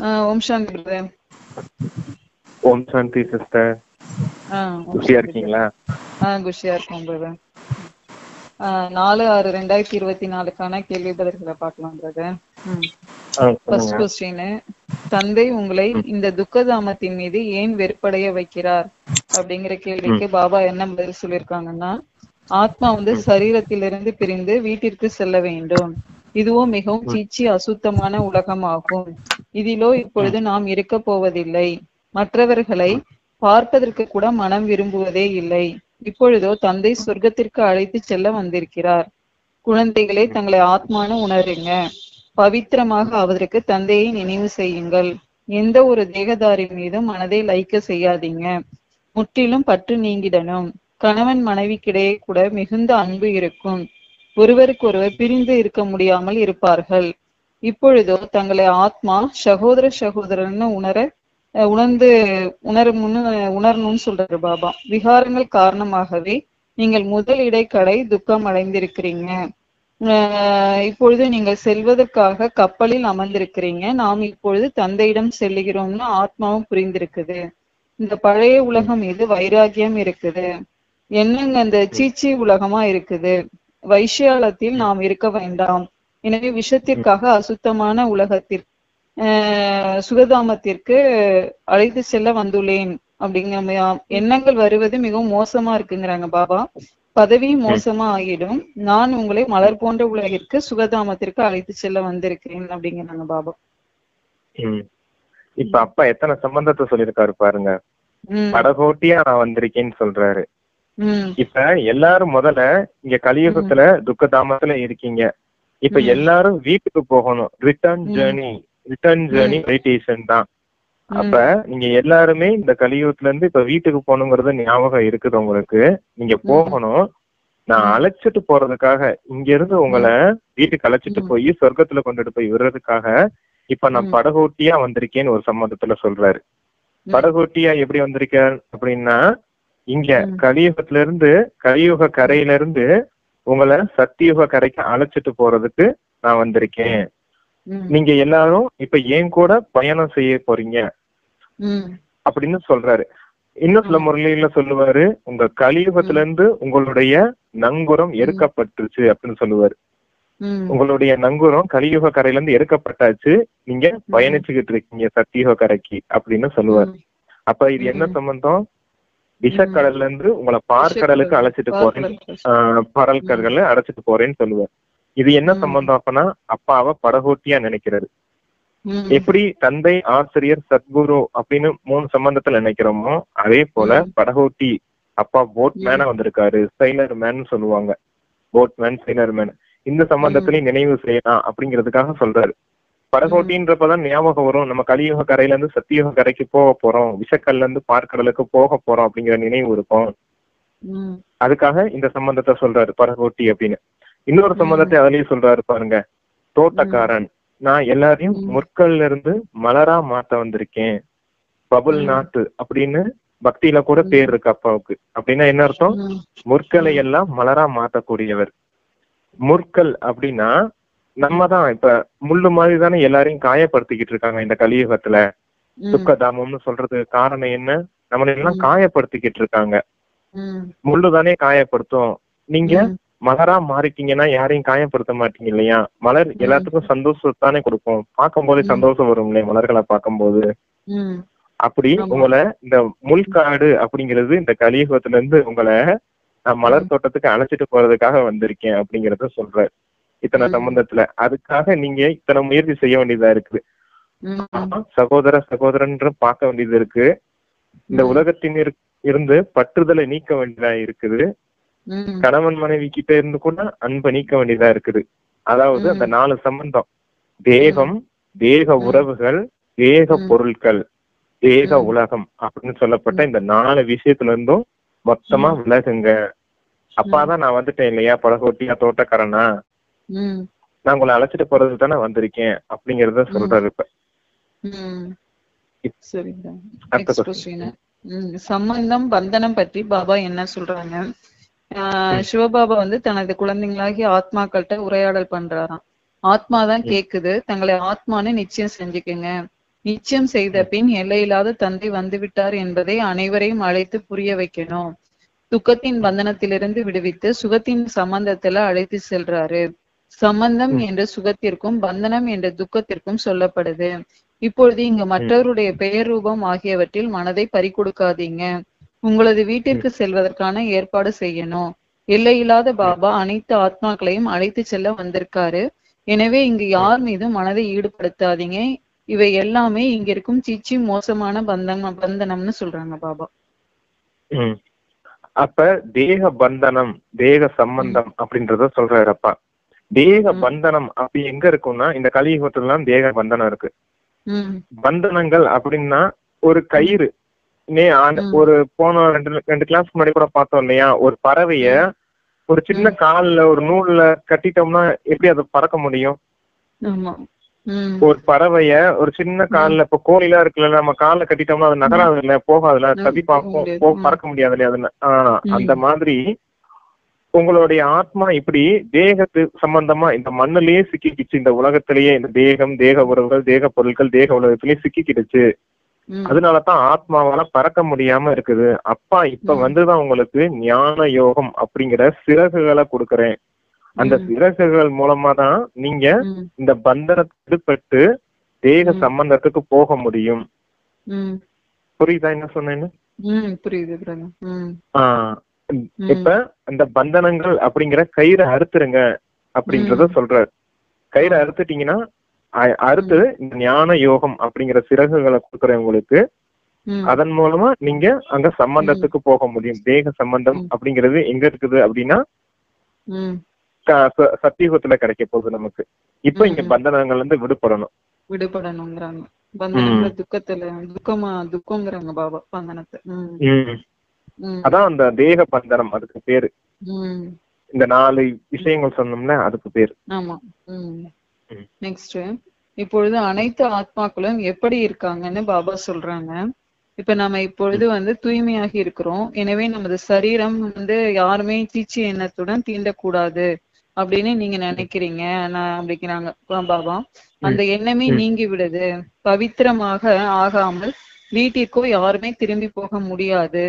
ஓம் சாந்தி brother. ஓம் சாந்தி sister. குஷியா இருக்கீங்களா? குஷியா இருக்கோம் பிரதர். 4/6/2024 கேள்வி பதில்களை பார்க்கலாம் பிரதர். ஃபர்ஸ்ட் கொஸ்டின், தந்தை உங்களை இந்த துக்கதாமத்தின் மீது ஏன் வெறுப்படைய வைக்கிறார் அப்படிங்கிற கேள்விக்கு பாபா என்ன பதில் சொல்லியிருக்காங்கன்னா, ஆத்மா சரீரத்திலிருந்து பிரிந்து வீட்டிற்கு செல்ல வேண்டும். இதுவும் மிகவும் சீச்சி அசுத்தமான உலகமாகும். இதிலோ இப்பொழுது நாம் இருக்க போவதில்லை. மற்றவர்களை பார்ப்பதற்கு கூட மனம் விரும்புவதே இல்லை. இப்பொழுதோ தந்தை சொர்க்கத்திற்கு அழைத்து செல்ல வந்திருக்கிறார். குழந்தைகளே, தங்களை ஆத்மானு உணருங்க. பவித்திரமாக ஆவதற்கு தந்தையை நினைவு செய்யுங்கள். எந்த ஒரு தேகதாரி மீதும் மனதை லைக்க செய்யாதீங்க. முற்றிலும் பற்று நீங்கிடணும். கணவன் மனைவிக்கிடையே கூட மிகுந்த அன்பு இருக்கும். ஒருவருக்கொருவர் பிரிந்து இருக்க முடியாமல் இருப்பார்கள். இப்பொழுதோ தங்களை ஆத்மா சகோதர சகோதரன்னு உணரணும்னு சொல்றாரு பாபா. விகாரங்கள் காரணமாகவே நீங்கள் முதல் இடைக்கடை துக்கம் அடைந்திருக்கிறீங்க. இப்பொழுது நீங்கள் செல்வதற்காக கப்பலில் அமர்ந்திருக்கிறீங்க. நாம் இப்பொழுது தந்தையிடம் செல்லுகிறோம்னு ஆத்மாவும் புரிந்திருக்குது. இந்த பழைய உலகம் மீது வைராகியம் இருக்குது. என்னங்க அந்த சீச்சி உலகமா இருக்குது. வைஷாலத்தில் நாம் இருக்க வேண்டாம். எனவே விஷத்திற்காக அசுத்தமான உலகத்திற்கு சுகதாமத்திற்கு அழைத்து செல்ல வந்துள்ளேன் அப்படிங்கிற எண்ணங்கள் வருவது மிகவும் மோசமா இருக்குங்கிறாங்க பாபா. பதவி மோசமா ஆகிடும். நான் உங்களை மலர் போன்ற உலகிற்கு சுகதாமத்திற்கு அழைத்து செல்ல வந்திருக்கிறேன் அப்படிங்கிறாங்க பாபா. இப்ப அப்பா எத்தனை சம்பந்தத்தை சொல்லிருக்காரு பாருங்க. படகோட்டியா நான் வந்திருக்கேன்னு சொல்றாரு. இப்ப எல்லாரும் முதல்ல இங்க கலியுகத்துல துக்கதாமத்துல இருக்கீங்க. இப்ப எல்லாரும் வீட்டுக்கு போகணும். ரிட்டர்ன் ஜேர்னி மெடிடேஷன் தான். அப்ப நீங்க எல்லாருமே இந்த கலியுகத்துல இருந்து இப்ப வீட்டுக்கு போகணுங்கிறது ஞாபகம் இருக்குது உங்களுக்கு. நீங்க போகணும். நான் அழைச்சிட்டு போறதுக்காக இங்க இருந்து உங்களை வீட்டுக்கு அழைச்சிட்டு போய் சொர்க்கத்துல கொண்டுட்டு போய் விடுறதுக்காக இப்ப நான் படகோட்டியா வந்திருக்கேன்னு ஒரு சம்பந்தத்துல சொல்றாரு. படகோட்டியா எப்படி வந்திருக்கேன் அப்படின்னா, இங்க கலியுகத்துல இருந்து கலியுக கரையில இருந்து உங்களை சத்தியுக கரைக்கு அழைச்சிட்டு போறதுக்கு நான் வந்திருக்கேன். நீங்க எல்லாரும் இப்ப ஏன் கூட பயணம் செய்ய போறீங்க அப்படின்னு சொல்றாரு. இன்னும் சில முறையில சொல்லுவாரு, உங்க கலியுகத்துல இருந்து உங்களுடைய நங்குரம் எடுக்கப்பட்டுருச்சு அப்படின்னு சொல்லுவாரு. உங்களுடைய நங்குரம் கலியுக கரையில இருந்து எடுக்கப்பட்டாச்சு, நீங்க பயணிச்சுக்கிட்டு இருக்கீங்க சத்தியுக கரைக்கு அப்படின்னு சொல்லுவாரு. அப்ப இது என்ன சம்பந்தம்? விஷக்கடல்ல இருந்து உங்களை பார்க்கடலுக்கு அழைச்சிட்டு போறேன், பரல் கடல்ல அழைச்சிட்டு போறேன்னு சொல்லுவார். இது என்ன சம்பந்தம்? அப்பனா அப்பாவை படகோட்டியா நினைக்கிறாரு. எப்படி தந்தை, ஆசிரியர், சத்குரு அப்படின்னு 3 சம்பந்தத்துல நினைக்கிறோமோ அதே போல படகோட்டி அப்பா போட் மேனா வந்திருக்காரு. சைலர் மேன் சொல்லுவாங்க. Boat man, Sailor man. இந்த சம்பந்தத்திலையும் நினைவு செய்யலாம் அப்படிங்கிறதுக்காக சொல்றாரு. படகோட்டின்றப்பதான் ஞாபகம் வரும், நம்ம கலியுக கரையில இருந்து சத்தியுக கரைக்கு போக போறோம், விஷக்கல்ல இருந்து பார்க்கடலுக்கு போக போறோம் அப்படிங்கிற நினைவு இருக்கும். அதுக்காக இந்த சம்பந்தத்தை சொல்றாரு படகோட்டி அப்படின்னு. இன்னொரு சம்பந்தத்தை அதுலயும் சொல்றாரு பாருங்க, தோட்டக்காரன். நான் எல்லாரையும் முற்கல்ல இருந்து மலரா மாத்த வந்திருக்கேன். பபுல் நாத்து அப்படின்னு பக்தியில கூட பேர் இருக்கு அப்பாவுக்கு. அப்படின்னா என்ன அர்த்தம்? முற்களை எல்லாம் மலரா மாத்தக்கூடியவர். முற்கள் அப்படின்னா நம்ம தான் இப்ப முள்ளு மாதிரி தானே எல்லாரையும் காயப்படுத்திக்கிட்டு இருக்காங்க இந்த கலியுகத்துல. துக்கதாமம்னு சொல்றதுக்கு காரணம் என்ன? நம்மள எல்லாம் காயப்படுத்திக்கிட்டு இருக்காங்க. முள்ளு தானே காயப்படுத்தும். நீங்க மலரா மாறிட்டீங்கன்னா யாரையும் காயப்படுத்த மாட்டீங்க இல்லையா? மலர் எல்லாத்துக்கும் சந்தோஷத்தானே கொடுக்கும். பார்க்கும் போதே சந்தோஷம் வரும் இல்லையா மலர்களை பார்க்கும் போது? அப்படி உங்களை இந்த முள்காடு அப்படிங்கிறது இந்த கலியுகத்துல இருந்து உங்களை நான் மலர் தோட்டத்துக்கு அழைச்சிட்டு போறதுக்காக வந்திருக்கேன் அப்படிங்கறத சொல்ற இத்தனை சம்பந்தத்துல. அதுக்காக நீங்க இத்தனை முயற்சி செய்ய வேண்டியதா இருக்குது. சகோதர சகோதரன்ற பார்க்க வேண்டியது இருக்கு. இந்த உலகத்தின் இருந்து பற்றுதலை நீக்க வேண்டியதா இருக்குது. கணவன் மனைவி கிட்ட இருந்து கூட அன்பை நீக்க வேண்டியதா இருக்குது. அதாவது அந்த 4 சம்பந்தம், தேகம், தேக உறவுகள், தேக பொருட்கள், தேக உலகம் அப்படின்னு சொல்லப்பட்ட இந்த 4 விஷயத்துல இருந்தும் மொத்தமா விலகுங்க. அப்பாதான் நான் வந்துட்டேன் இல்லையா, படகோட்டியா தோட்டக்காரனா, நான் உங்களை அழைச்சிட்டு போறதுக்கு தானே வந்திருக்கேன் அப்படிங்கறத சொல்றாரு. இப்ப சம்பந்தம் பந்தனம் பற்றி பாபா என்ன சொல்றாங்க? சிவபாபா தனது குழந்தைங்களாகி ஆத்மாக்கள்கிட்ட உரையாடல் பண்றாராம். ஆத்மாதான் கேக்குது, தங்களை ஆத்மானு நிச்சயம் செஞ்சுக்குங்க. நிச்சயம் செய்த பின் எல்லையில்லாத தந்தை வந்துவிட்டார் என்பதை அனைவரையும் அழைத்து புரிய வைக்கணும். துக்கத்தின் பந்தனத்திலிருந்து விடுவித்து சுகத்தின் சம்பந்தத்துல அழைத்து செல்றாரு. சம்பந்தம் என்ற சுகத்திற்கும் பந்தனம் என்ற துக்கத்திற்கும் சொல்லப்படுது. இப்பொழுது இங்கு மற்றவருடைய பெயர் ரூபம் ஆகியவற்றில் மனதை பறிகொடுக்காதீங்க. உங்களது வீட்டிற்கு செல்வதற்கான ஏற்பாடு செய்யணும். எல்லையில்லாத பாபா அனைத்து ஆத்மாக்களையும் அழைத்து செல்ல வந்திருக்காரு. எனவே இங்கு யார் மீதும் மனதை ஈடுபடுத்தாதீங்க. இவை எல்லாமே இங்க இருக்கும் சிச்சி மோசமான பந்தனம்னு சொல்றாங்க பாபா. அப்ப தேக பந்தனம் தேக சம்பந்தம் அப்படின்றத சொல்றாரு அப்பா. தேக பந்தனம் அப்படி எங்க இருக்கும்னா இந்த கலியுகத்துலாம் தேக பந்தனம் இருக்கு. பந்தனங்கள் அப்படின்னா ஒரு கயிறு. ஒரு போன ரெண்டு கிளாஸ் முன்னாடி கூட பார்த்தோம் இல்லையா, ஒரு பறவைய ஒரு சின்ன கால்ல ஒரு நூல்ல கட்டிட்டோம்னா எப்படி அதை பறக்க முடியும்? ஒரு பறவைய ஒரு சின்ன கால்ல, இப்ப கோழிலாம் இருக்குல்ல, நம்ம கால்ல கட்டிட்டோம்னா அது நகராது இல்ல, போகாதுல, தப்பி பறக்க முடியாது இல்லையா? அதுல அந்த மாதிரி உங்களுடைய ஆத்மா இப்படி தேகத்து சம்பந்தமா இந்த மண்ணிலேயே சிக்கிக்கிச்சு. இந்த உலகத்திலேயே இந்த தேகம், தேக உறவுகள், தேக பொருட்கள், தேக உலகத்திலேயே சிக்கிக்கிடுச்சு. அதனாலதான் ஆத்மாவால பறக்க முடியாம இருக்குது. அப்பா இப்ப வந்துதான் உங்களுக்கு ஞான யோகம் அப்படிங்கிற சிறகுகளை கொடுக்கறேன். அந்த சிறகுகள் மூலமா தான் நீங்க இந்த பந்தனத்துப்பட்டு தேக சம்பந்தத்துக்கு போக முடியும். புரியுதா என்ன சொன்னேன்னு? இப்ப அந்த பந்தனங்கள் அப்படிங்கிற கயிறை அறுத்துருங்க அப்படின்றத சொல்றாரு. கயிறை அறுத்துட்டீங்கன்னா அடுத்து இந்த ஞான யோகம் அப்படிங்கிற சிறகுகளை கொடுக்குறேன் உங்களுக்கு. அதன் மூலமா நீங்க அங்க சம்பந்தத்துக்கு போக முடியும். தேக சம்பந்தம் அப்படிங்கிறது எங்க இருக்குது அப்படின்னா சத்தியுகத்துல கிடைக்க போகுது நமக்கு. இப்ப இங்க பந்தனங்கள் இருந்து விடுபடணுங்கிறாங்க. துக்கத்துல துக்கம்ங்கிறாங்க பாபா பந்தனத்தை. அதான் அந்த தேக பந்தனம், அதுக்கு பேரு. இந்த 4 விஷயங்கள் சொன்னோம்னா அதுக்கு பேரு. ஆமா. நெக்ஸ்ட், இப்பொழுது அனைத்து ஆத்மாக்களும் எப்படி இருக்காங்கன்னு பாபா சொல்றாங்க. இப்ப நம்ம இப்பொழுது தூய்மையாகி இருக்கிறோம். எனவே நமது சரீரம் யாருமே சீச்சி எண்ணத்துடன் தீண்டக்கூடாது அப்படின்னு நீங்க நினைக்கிறீங்க அப்படிங்கிறாங்க பாபா. அந்த எண்ணமே நீங்கி விடுது. பவித்திரமாக ஆகாமல் வீட்டிற்கோ யாருமே திரும்பி போக முடியாது.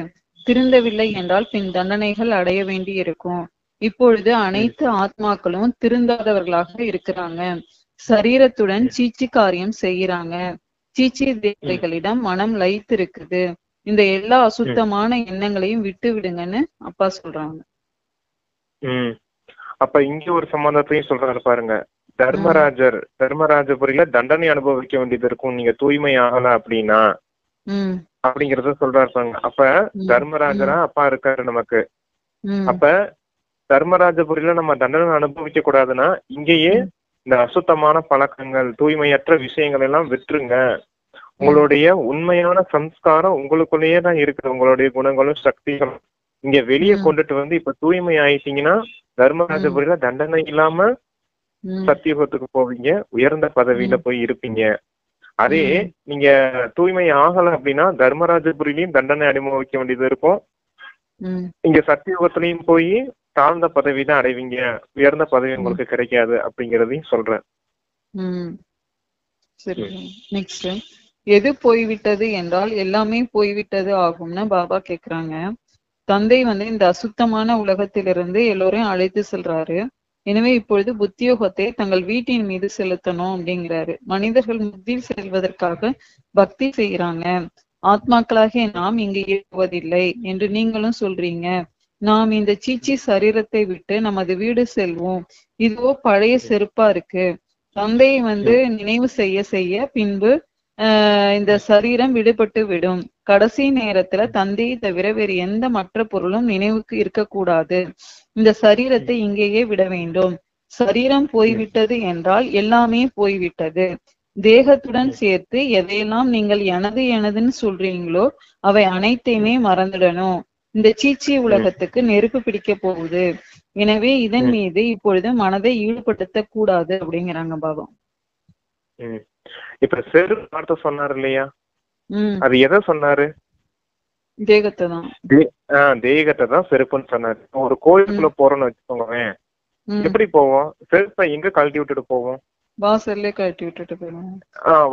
திருந்தவில்லை என்றால் பின் தண்டனைகள் அடைய வேண்டி இருக்கும். இப்பொழுது அனைத்து ஆத்மாக்களும் திருந்தாதவர்களாக இருக்கிறாங்க. சரீரத்துடன் சீச்சி காரியம் செய்யறாங்க. சீச்சி தேவதைகளிடம் மனம் லயித்து இருக்குது. இந்த எல்லா அசுத்தமான எண்ணங்களையும் விட்டு விடுங்கன்னு அப்பா சொல்றாங்க. அப்ப இங்க ஒரு சம்பந்தத்தையும் சொல்றாரு பாருங்க. தர்மராஜபுரியில தண்டனை அனுபவிக்க வேண்டியது இருக்கும் நீங்க தூய்மை ஆகல அப்படின்னா அப்படிங்கறத சொல்றாரு பாருங்க. அப்ப தர்மராஜரா அப்பா இருக்காரு நமக்கு. அப்ப தர்மராஜபுரியில நம்ம தண்டனை அனுபவிக்க கூடாதுன்னா இங்கேயே இந்த அசுத்தமான பழக்கங்கள், தூய்மையற்ற விஷயங்கள் எல்லாம் விட்டுருங்க. உங்களுடைய உண்மையான சம்ஸ்காரம் உங்களுக்குள்ளேயே தான் இருக்குது. உங்களுடைய குணங்களும் சக்திகளும் இங்க வெளியே கொண்டுட்டு இப்ப தூய்மை ஆயிட்டீங்கன்னா தர்மராஜபுரியில தண்டனை இல்லாம சத்தியுகத்துக்கு போவீங்க, உயர்ந்த பதவியில போய் இருப்பீங்க. அதே நீங்க தூய்மை ஆகல அப்படின்னா தர்மராஜபுரியிலையும் தண்டனை அனுபவிக்க வேண்டியது இருக்கும். இங்க சத்தியுகத்திலையும் போய் தாழ்ந்த பதவி தான் அடைவீங்க, உயர்ந்த பதவி உங்களுக்கு கிடைக்காது அப்படிங்கறதையும் சொல்றேன். சரி, நெக்ஸ்ட், எது போய்விட்டது என்றால் எல்லாமே போய்விட்டது ஆகும்னு பாபா கேக்குறாங்க. தந்தை இந்த அசுத்தமான உலகத்திலிருந்து எல்லோரையும் அழைத்து செல்றாரு. எனவே இப்பொழுது புத்தியோகத்தை தங்கள் வீட்டின் மீது செலுத்தணும் அப்படிங்கிறாரு. மனிதர்கள் முக்தி செல்வதற்காக பக்தி செய்யறாங்க. ஆத்மாக்களாகிய நாம் இங்கு இருப்பதில்லை என்று நீங்களும் சொல்றீங்க. நாம் இந்த சீச்சி சரீரத்தை விட்டு நமது வீடு செல்வோம். இதுவோ பழைய செருப்பா இருக்கு. தந்தையை நினைவு செய்ய செய்ய பின்பு இந்த சரீரம் விடுபட்டு விடும். கடைசி நேரத்துல தந்தையை தவிர வேறு எந்த மற்ற பொருளும் நினைவுக்கு இருக்கக்கூடாது. இந்த சரீரத்தை இங்கேயே விட வேண்டும். சரீரம் போய்விட்டது என்றால் எல்லாமே போய்விட்டது. தேகத்துடன் சேர்த்து எதையெல்லாம் நீங்கள் எனது எனதுன்னு சொல்றீங்களோ அவை அனைத்தையுமே மறந்துடணும். இந்த சீச்சி உலகத்துக்கு நெருப்பு பிடிக்க போகுது. எனவே இதன் மீது இப்பொழுது மனதை ஈடுபடுத்த கூடாது அப்படிங்கிறாங்க பாபா. இப்ப செருப்பு வார்த்தை சொன்னாரு இல்லையா, அது எதை சொன்னாரு? தேகத்தை தான். தேகத்தை தான் செருப்புன்னு சொன்னாரு. ஒரு கோயிலுக்குள்ள போறோம்னு வச்சுக்கோங்க, எப்படி போவோம்? செருப்பை எங்க கழட்டி விட்டுட்டு போவோம்? வாசல்லே கழட்டி விட்டுட்டு போயிடுவாங்க.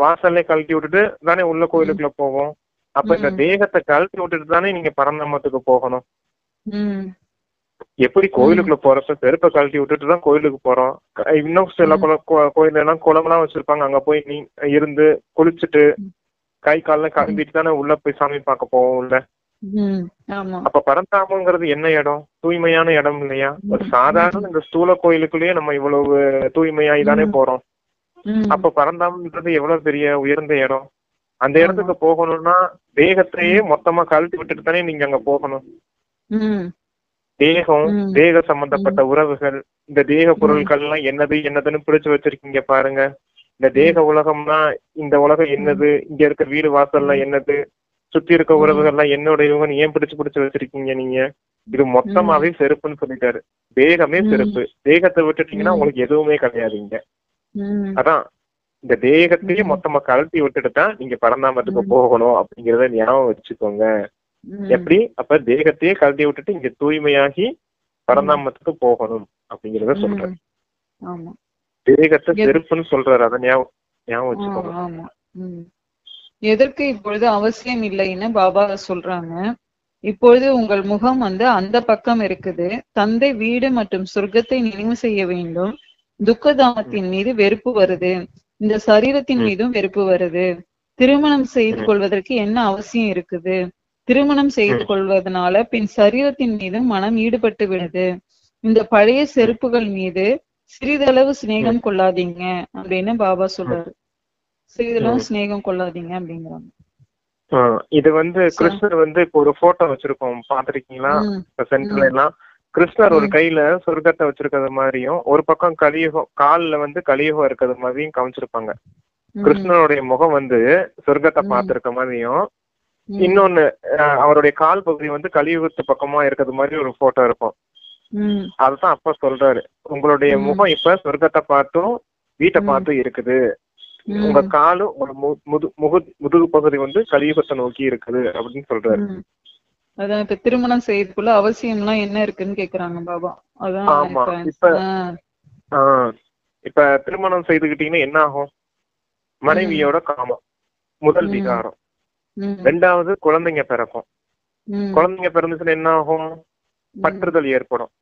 வாசல்லே கழட்டி விட்டுட்டு தானே உள்ள கோயிலுக்குள்ள போவோம். அப்ப இந்த தேகத்தை கழட்டி விட்டுட்டு தானே நீங்க பரந்தாமத்துக்கு போகணும். எப்படி கோயிலுக்குள்ள போறப்ப செருப்பை கழட்டி விட்டுட்டு தான் கோயிலுக்கு போறோம். இன்னும் சில கோயில் எல்லாம் குளம்லாம் வச்சிருப்பாங்க, அங்க போய் நீ இருந்து குளிச்சுட்டு கை கால்லாம் கழுவிட்டு தானே உள்ள போய் சாமி பார்க்க போவோம் உள்ள. அப்ப பரந்தாமங்கிறது என்ன இடம்? தூய்மையான இடம் இல்லையா? ஒரு சாதாரண இந்த ஸ்தூல கோயிலுக்குள்ளேயே நம்ம இவ்வளவு தூய்மையாய் தானே போறோம். அப்ப பரந்தாமன்றது எவ்வளவு பெரிய உயர்ந்த இடம். அந்த இடத்துக்கு போகணும்னா தேகத்தையே மொத்தமா கழட்டி விட்டுட்டு தானே நீங்க அங்க போகணும். தேகம், தேக சம்பந்தப்பட்ட உறவுகள், இந்த தேக பொருட்கள் எல்லாம் என்னதுன்னு பிடிச்சு வச்சிருக்கீங்க பாருங்க. இந்த தேக உலகம்னா இந்த உலகம் என்னது, இங்க இருக்க வீடு வாசல்லாம் என்னது, சுத்தி இருக்க உறவுகள்லாம் என்னுடையவங்க ஏன் பிடிச்சு வச்சிருக்கீங்க நீங்க? இது மொத்தமாவே செருப்புன்னு சொல்லிட்டாரு. தேகமே செருப்பு. தேகத்தை விட்டுட்டீங்கன்னா உங்களுக்கு எதுவுமே கிடையாதுங்க. அதான் இந்த தேகத்தையே மொத்தமா கழட்டி விட்டுட்டு தான் நீங்க பரந்தாமத்துக்கு போகணும் அப்படிங்கறத ஞாபகம் வச்சுக்கோங்க. எப்படி? அப்ப தேகத்தையே கழட்டி விட்டுட்டு இங்க தூய்மையாகி பரந்தாமத்துக்கு போகணும் அப்படிங்கறத சொல்றேன். தேகத்தை செருப்புன்னு சொல்றாரு, அத ஞாபகம் வச்சுக்கோங்க. எதற்கு இப்பொழுது அவசியம் இல்லைன்னு பாபா சொல்றாங்க. இப்பொழுது உங்கள் முகம் அந்த பக்கம் இருக்குது. தந்தை வீடு மற்றும் சொர்க்கத்தை நினைவு செய்ய வேண்டும். துக்கதாமத்தின் மீது வெறுப்பு வருது. இந்த சரீரத்தின் மீதும் வெறுப்பு வருது. திருமணம் செய்து கொள்வதற்கு என்ன அவசியம் இருக்குது? திருமணம் செய்து கொள்வதனால பின் சரீரத்தின் மீதும் மனம் ஈடுபட்டு விடுது. இந்த பழைய செருப்புகள் மீது சிறிதளவு சிநேகம் கொள்ளாதீங்க அப்படின்னு பாபா சொல்றாரு. சிறிதளவு சிநேகம் கொள்ளாதீங்க அப்படிங்கிறாங்க. இது கிருஷ்ணர் இப்ப ஒரு போட்டோ வச்சிருக்கோம், பாத்திருக்கீங்களா? சென்டர்ல எல்லாம் கிருஷ்ணர் ஒரு கையில சொர்க்கத்தை வச்சிருக்கிறது மாதிரியும், ஒரு பக்கம் கலியுகம் கால்ல கலியுகம் இருக்கிறது மாதிரியும் காமிச்சிருப்பாங்க. கிருஷ்ணனுடைய முகம் சொர்க்கத்தை பார்த்திருக்க மாதிரியும், இன்னொன்னு அவருடைய கால் பகுதி கலியுகத்து பக்கமா இருக்கிறது மாதிரி ஒரு போட்டோ இருக்கும். அதுதான் அப்ப சொல்றாரு, உங்களுடைய முகம் இப்ப சொர்க்கத்தை பார்த்தும் வீட்டை பார்த்தும் இருக்குது. உங்க காலும் முதுகு பகுதி கலியுகத்தை நோக்கி இருக்குது அப்படின்னு சொல்றாரு. அதான் இப்ப திருமணம் செய்யறதுக்குள்ள அவசியம் எல்லாம் என்ன இருக்குன்னு கேக்குறாங்க பாபா. ஆமா, இப்ப திருமணம் செய்துகிட்டீங்கன்னா என்ன ஆகும்? மனைவியோட காமம் முதல் விகாரம். ரெண்டாவது குழந்தைங்க பிறக்கும். குழந்தைங்க பிறந்துச்சுன்னா என்ன ஆகும்? பற்றுதல் ஏற்படும்.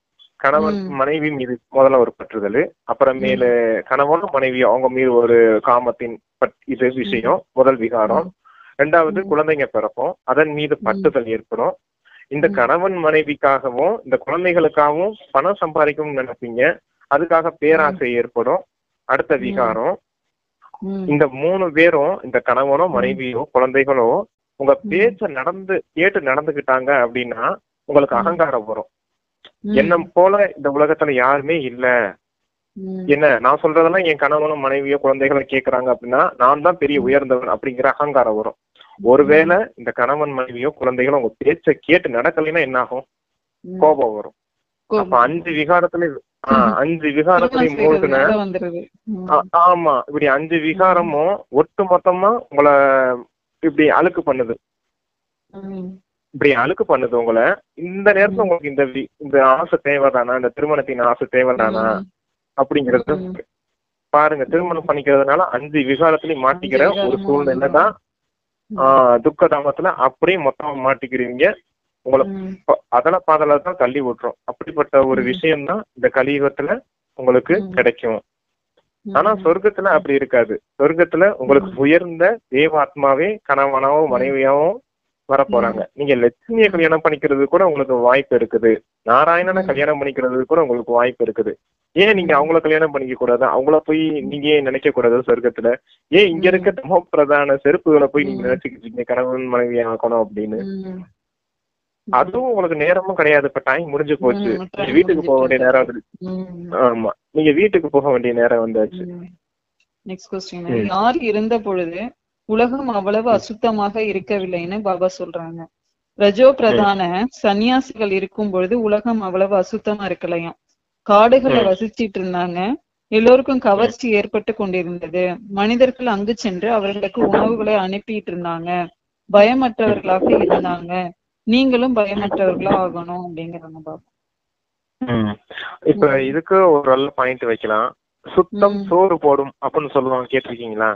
கணவன் மனைவி மீது முதல்ல ஒரு பற்றுதல், அப்புறமேல கணவனும் மனைவி அவங்க மீது ஒரு காமத்தின் இது விஷயம் முதல் விகாரம். ரெண்டாவது குழந்தைங்க பிறக்கும், அதன் மீது பற்றுதல் ஏற்படும். இந்த கணவன் மனைவிக்காகவும் இந்த குழந்தைகளுக்காகவும் பணம் சம்பாதிக்கணும்னு நினைப்பீங்க, அதுக்காக பேராசை ஏற்படும். அடுத்த விகாரம். இந்த 3 பேரும், இந்த கணவனோ மனைவியோ குழந்தைகளோ உங்க பேச்ச கேட்டு நடந்துகிட்டாங்க அப்படின்னா உங்களுக்கு அகங்காரம் வரும். என்ன போல இந்த உலகத்துல யாருமே இல்ல, என்ன நான் சொல்றதெல்லாம் என் கணவனும் மனைவியோ குழந்தைகளோ கேக்குறாங்க அப்படின்னா நான் தான் பெரிய உயர்ந்தவன் அப்படிங்கிற அகங்காரம் வரும். ஒருவேளை இந்த கணவன் மனைவியோ குழந்தைகளோ உங்க பேச்ச கேட்டு நடக்கலைன்னா என்ன ஆகும்? கோபம் வரும். அப்ப 5 விகாரத்திலையும் மூழ்கின, ஆமா, இப்படி 5 விகாரமும் ஒட்டு மொத்தமா உங்களை இப்படி அழுக்கு பண்ணுது. உங்களை இந்த நேரத்துல உங்களுக்கு இந்த ஆசை தேவைதானா? இந்த திருமணத்தின் ஆசை தேவைதானா அப்படிங்கறது பாருங்க. திருமணம் பண்ணிக்கிறதுனால 5 விகாரத்திலையும் மாட்டிக்கிற ஒரு சூழ்நிலை தான் துக்கதாமத்துல அப்படியே மொத்தமா மாட்டிக்கிறீங்க. உங்களை பாதளத்தான் தள்ளி விட்டுரும். அப்படிப்பட்ட ஒரு விஷயம் தான் இந்த கலியுகத்துல உங்களுக்கு கிடைக்கும். ஆனா சொர்க்கத்துல அப்படி இருக்காது. சொர்க்கத்துல உங்களுக்கு உயர்ந்த தேவாத்மாவே கணவனாவும் மனைவியாவும் வர போறாங்க. நீங்க லட்சுமியை கல்யாணம் பண்ணிக்கிறது கூட உங்களுக்கு வாய்ப்பு இருக்குது. நாராயணனை கல்யாணம் பண்ணிக்கிறது கூட உங்களுக்கு வாய்ப்பு இருக்குது. ஏன் நீங்க அவங்கள கல்யாணம் பண்ணிக்க கூடாது? அவங்கள போய் நீங்க ஏன் நினைக்க கூடாது? சொர்க்கத்துல ஏன் இங்க இருக்க தமோ பிரதான செருப்புகளை போய் நீங்க நினைச்சுக்கிட்டு இருக்கீங்க கணவன் மனைவி ஆக்கணும் அப்படின்னு? அதுவும் உங்களுக்கு நேரமும் கிடையாது. இப்ப டைம் முடிஞ்சு போச்சு, வீட்டுக்கு போக வேண்டிய நேரம் வந்துருச்சு. ஆமா, நீங்க வீட்டுக்கு போக வேண்டிய நேரம் வந்தாச்சு. நெக்ஸ்ட் क्वेश्चन, யார் இருந்த பொழுது உலகம் அவ்வளவு அசுத்தமாக இருக்கவில்லைன்னு பாபா சொல்றாங்க. ரஜோ பிரதான சன்னியாசிகள் இருக்கும் பொழுது உலகம் அவ்வளவு அசுத்தமா இருக்கலையாம். காடுகளை வசிச்சிட்டு இருந்தாங்க. எல்லோருக்கும் கவர்ச்சி ஏற்பட்டு கொண்டிருந்தது. மனிதர்கள் அங்கு சென்று அவர்களுக்கு உணவுகளை அனுப்பிட்டு இருந்தாங்க. பயமற்றவர்களாக இருந்தாங்க. நீங்களும் பயமற்றவர்களா ஆகணும் அப்படிங்கிறாங்க பாபா. இப்ப இதுக்கு ஒரு நல்ல பாயிண்ட் வைக்கலாம். சுத்தம் சோறு போடும் அப்படின்னு சொல்லுவாங்க, கேட்டிருக்கீங்களா?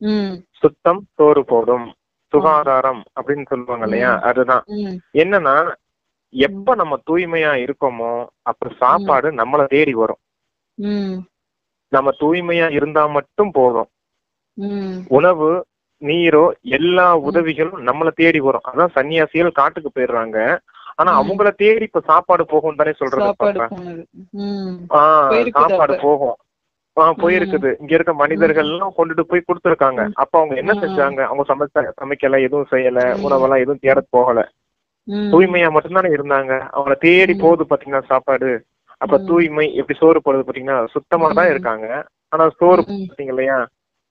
ம் சுத்தம் சோறு போடும், சுகாதாரம் அப்படின்னு சொல்லுவாங்க இல்லையா? அதுதான் என்னன்னா, எப்ப நம்ம தூய்மையா இருக்கோமோ அப்ப சாப்பாடு நம்மள தேடி வரும். நம்ம தூய்மையா இருந்தா மட்டும் போதும். உணவு, நீரோ, எல்லா உதவிகளும் நம்மள தேடி வரும். அதான் சன்னியாசிகள் காட்டுக்கு போயிடுறாங்க, ஆனா அவங்கள தேடி இப்ப சாப்பாடு போகும் தானே சொல்றது. சாப்பாடு போகும், போயிருக்குது. இங்க இருக்க மனிதர்கள் எல்லாம் கொண்டுட்டு போய் கொடுத்துருக்காங்க. அப்ப அவங்க என்ன செஞ்சாங்க? அவங்க சமைக்கல, எதுவும் செய்யல, உணவெல்லாம் எதுவும் தேட போகல, தூய்மையா மட்டும்தானே இருந்தாங்க. அவங்கள தேடி போகுது பாத்தீங்கன்னா சாப்பாடு. அப்ப தூய்மை எப்படி சோறு போடுறது பாத்தீங்கன்னா, சுத்தமா தான் இருக்காங்க, ஆனா சோறு பாத்தீங்க இல்லையா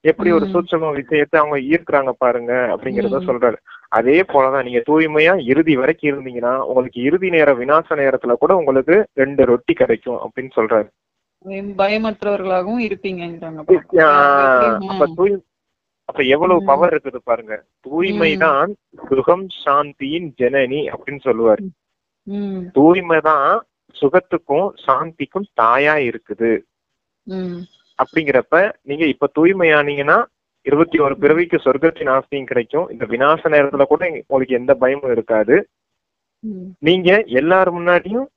எப்படி ஒரு சூட்சம விஷயத்தை அவங்க ஈர்க்கிறாங்க பாருங்க அப்படிங்கறத சொல்றாரு. அதே போலதான் நீங்க தூய்மையா இறுதி வரைக்கும் இருந்தீங்கன்னா உங்களுக்கு இறுதி நேர விநாச நேரத்துல கூட உங்களுக்கு 2 ரொட்டி கிடைக்கும் அப்படின்னு சொல்றாரு. பயமற்றவர்களாகவும் இருப்பீங்க. அப்ப எவ்வளவு பவர் இருக்குது பாருங்க. தூய்மைதான் சுகம் சாந்தியின் ஜனனி அப்படின்னு சொல்லுவாரு. தூய்மைதான் சுகத்துக்கும் சாந்திக்கும் தாயா இருக்குது. அப்படிங்கிறப்ப நீங்க இப்ப தூய்மையானீங்கன்னா 21 பிறவிக்கு சொர்க்கத்தின் ஆசையும் கிடைக்கும். இந்த விநாச நேரத்துல கூட உங்களுக்கு எந்த பயமும் இருக்காது. நீங்க எல்லாரும் முன்னாடியும்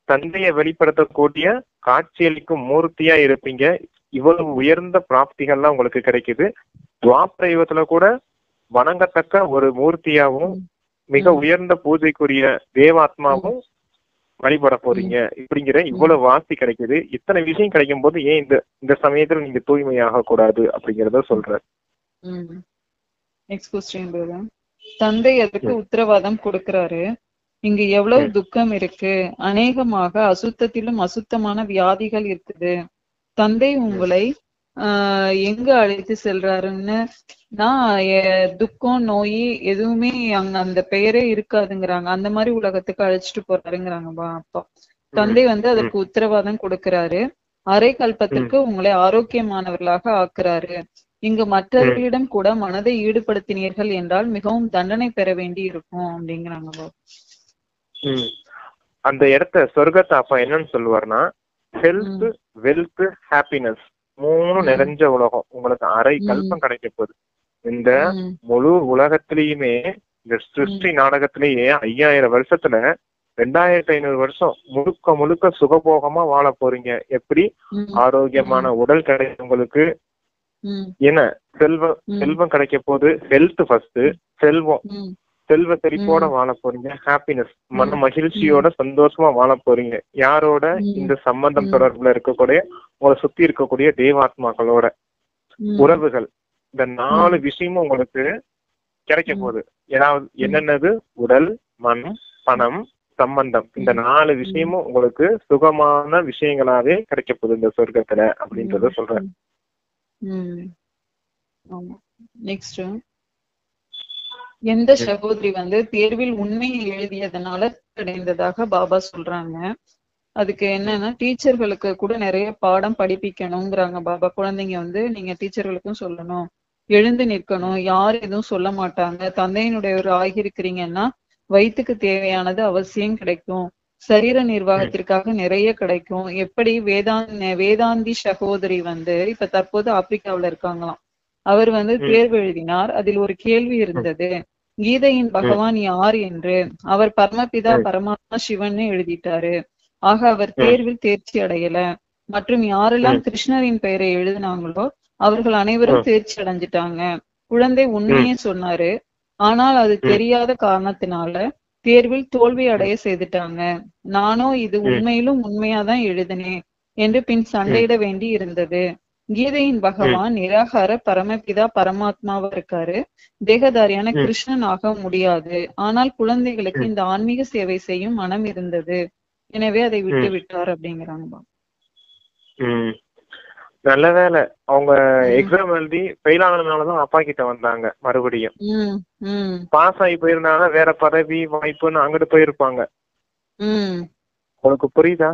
தந்தையை வெளிப்படுத்தக்கூடிய காட்சியளிக்கும் மூர்த்தியா இருப்பீங்க. இவ்வளவு உயர்ந்த பிராப்திகள்லாம் உங்களுக்கு கிடைக்குது. துவாபர யுகத்துல கூட வணங்கத்தக்க ஒரு மூர்த்தியாவும் மிக உயர்ந்த பூஜைக்குரிய தேவாத்மாவும் வழிபட போறீங்க. இப்படிங்கிற இவ்வளவு வாசி கிடைக்குது. இத்தனை விஷயம் கிடைக்கும் போது ஏன் இந்த சமயத்துல நீங்க தூய்மையாக கூடாது அப்படிங்கறத சொல்ற. தந்தை அதுக்கு உத்தரவாதம் கொடுக்கிறாரு. இங்கு எவ்வளவு துக்கம் இருக்கு, அநேகமாக அசுத்தத்திலும் அசுத்தமான வியாதிகள் இருக்குது. தந்தை உங்களை எங்க அழைத்து செல்றாருன்னு துக்கம் நோய் எதுவுமே அங்க அந்த பெயரே இருக்காதுங்கிறாங்க. அந்த மாதிரி உலகத்துக்கு அழைச்சிட்டு போறாருங்கிறாங்க அப்பா. தந்தை அதற்கு உத்தரவாதம் கொடுக்கிறாரு. அரை கல்பத்திற்கு உங்களை ஆரோக்கியமானவர்களாக ஆக்குறாரு. இங்கு மற்றவர்களிடம் கூட மனதை ஈடுபடுத்தினீர்கள் என்றால் மிகவும் தண்டனை பெற வேண்டி இருக்கும் அப்படிங்கிறாங்க. அந்த இடத்த சொர்க்கத்தை அப்பா என்னன்னு சொல்லுவார்னா, ஹெல்த், வெல்த், ஹாப்பினஸ் 3 நிறைஞ்ச உலகம் உங்களுக்கு அரை கல்பம் கிடைக்க போகுது. இந்த முழு உலகத்திலயுமே இந்த சிருஷ்டி நாடகத்திலேயே 5000 வருஷத்துல 2500 வருஷம் முழுக்க முழுக்க சுகபோகமா வாழ போறீங்க. எப்படி? ஆரோக்கியமான உடல் கிடைக்கும் உங்களுக்கு. என்ன செல்வம் கிடைக்க போகுது. ஹெல்த் ஃபர்ஸ்ட், செல்வ செழிப்போட வாழ போறீங்க. ஹாப்பினஸ், மன மகிழ்ச்சியோட சந்தோஷமா வாழ போறீங்க. யாரோட? இந்த சம்பந்தம் தொடர்புல இருக்கக்கூடிய உங்களை சுத்தி இருக்கக்கூடிய தேவாத்மாக்களோட உறவுகள். இந்த 4 விஷயமும் உங்களுக்கு கிடைக்க போகுது. ஏதாவது என்னென்னது? உடல், மனம், பணம், சம்பந்தம். இந்த 4 விஷயமும் உங்களுக்கு சுகமான விஷயங்களாவே கிடைக்க போகுது இந்த சொர்க்கத்துல அப்படின்றத சொல்றேன். நெக்ஸ்ட், எந்த சகோதரி தேர்வில் உண்மையை எழுதியதனால அடைந்ததாக பாபா சொல்றாங்க. அதுக்கு என்னன்னா, டீச்சர்களுக்கு கூட நிறைய பாடம் படிப்பிக்கணுங்கிறாங்க பாபா. குழந்தைங்க நீங்க டீச்சர்களுக்கும் சொல்லணும், எழுந்து நிற்கணும், யாரும் எதுவும் சொல்ல மாட்டாங்க. தந்தையினுடைய ஆகியிருக்கிறீங்கன்னா வயிற்றுக்கு தேவையானது அவசியம் கிடைக்கும். சரீர நிர்வாகத்திற்காக நிறைய கிடைக்கும். எப்படி வேதாந்தி சகோதரி இப்ப தற்போது ஆப்பிரிக்காவில இருக்காங்களாம். அவர் தேர்வு எழுதினார். அதில் ஒரு கேள்வி இருந்தது, கீதையின் பகவான் யார் என்று. அவர் பரமபிதா பரமாத்மா சிவன் எழுதிட்டாரு. ஆக அவர் தேர்வில் தேர்ச்சி அடையல. மற்றும் யாரெல்லாம் கிருஷ்ணரின் பெயரை எழுதினாங்களோ அவர்கள் அனைவரும் தேர்ச்சி அடைஞ்சிட்டாங்க. குழந்தை உண்மையே சொன்னாரு, ஆனால் அது தெரியாத காரணத்தினால தேர்வில் தோல்வி அடைய செய்துட்டாங்க. நானும் இது உண்மையிலும் உண்மையாதான் எழுதினேன் என்று பின் சண்டையிட வேண்டி இருந்தது. கீதையின் பகவான் நிராகார பரமபிதா பரமாத்மாவா இருக்காரு. தேகதாரியான கிருஷ்ணன் ஆக முடியாது. ஆனால் குழந்தைகளுக்கு இந்த ஆன்மீக சேவை செய்யும் மனம் இருந்தது. எனவே அதை விட்டு விட்டார் அப்படிங்கிறாங்க. நல்ல வேலை, அவங்க எக்ஸாம் எழுதி ஃபெயில் ஆனதுனாலதான் அப்பா கிட்ட வந்தாங்க. மறுபடியும் பாஸ் ஆகி போயிருந்தாங்க, வேற பதவி வாய்ப்புன்னு அங்கிட்டு போயிருப்பாங்க. உங்களுக்கு புரியுதா?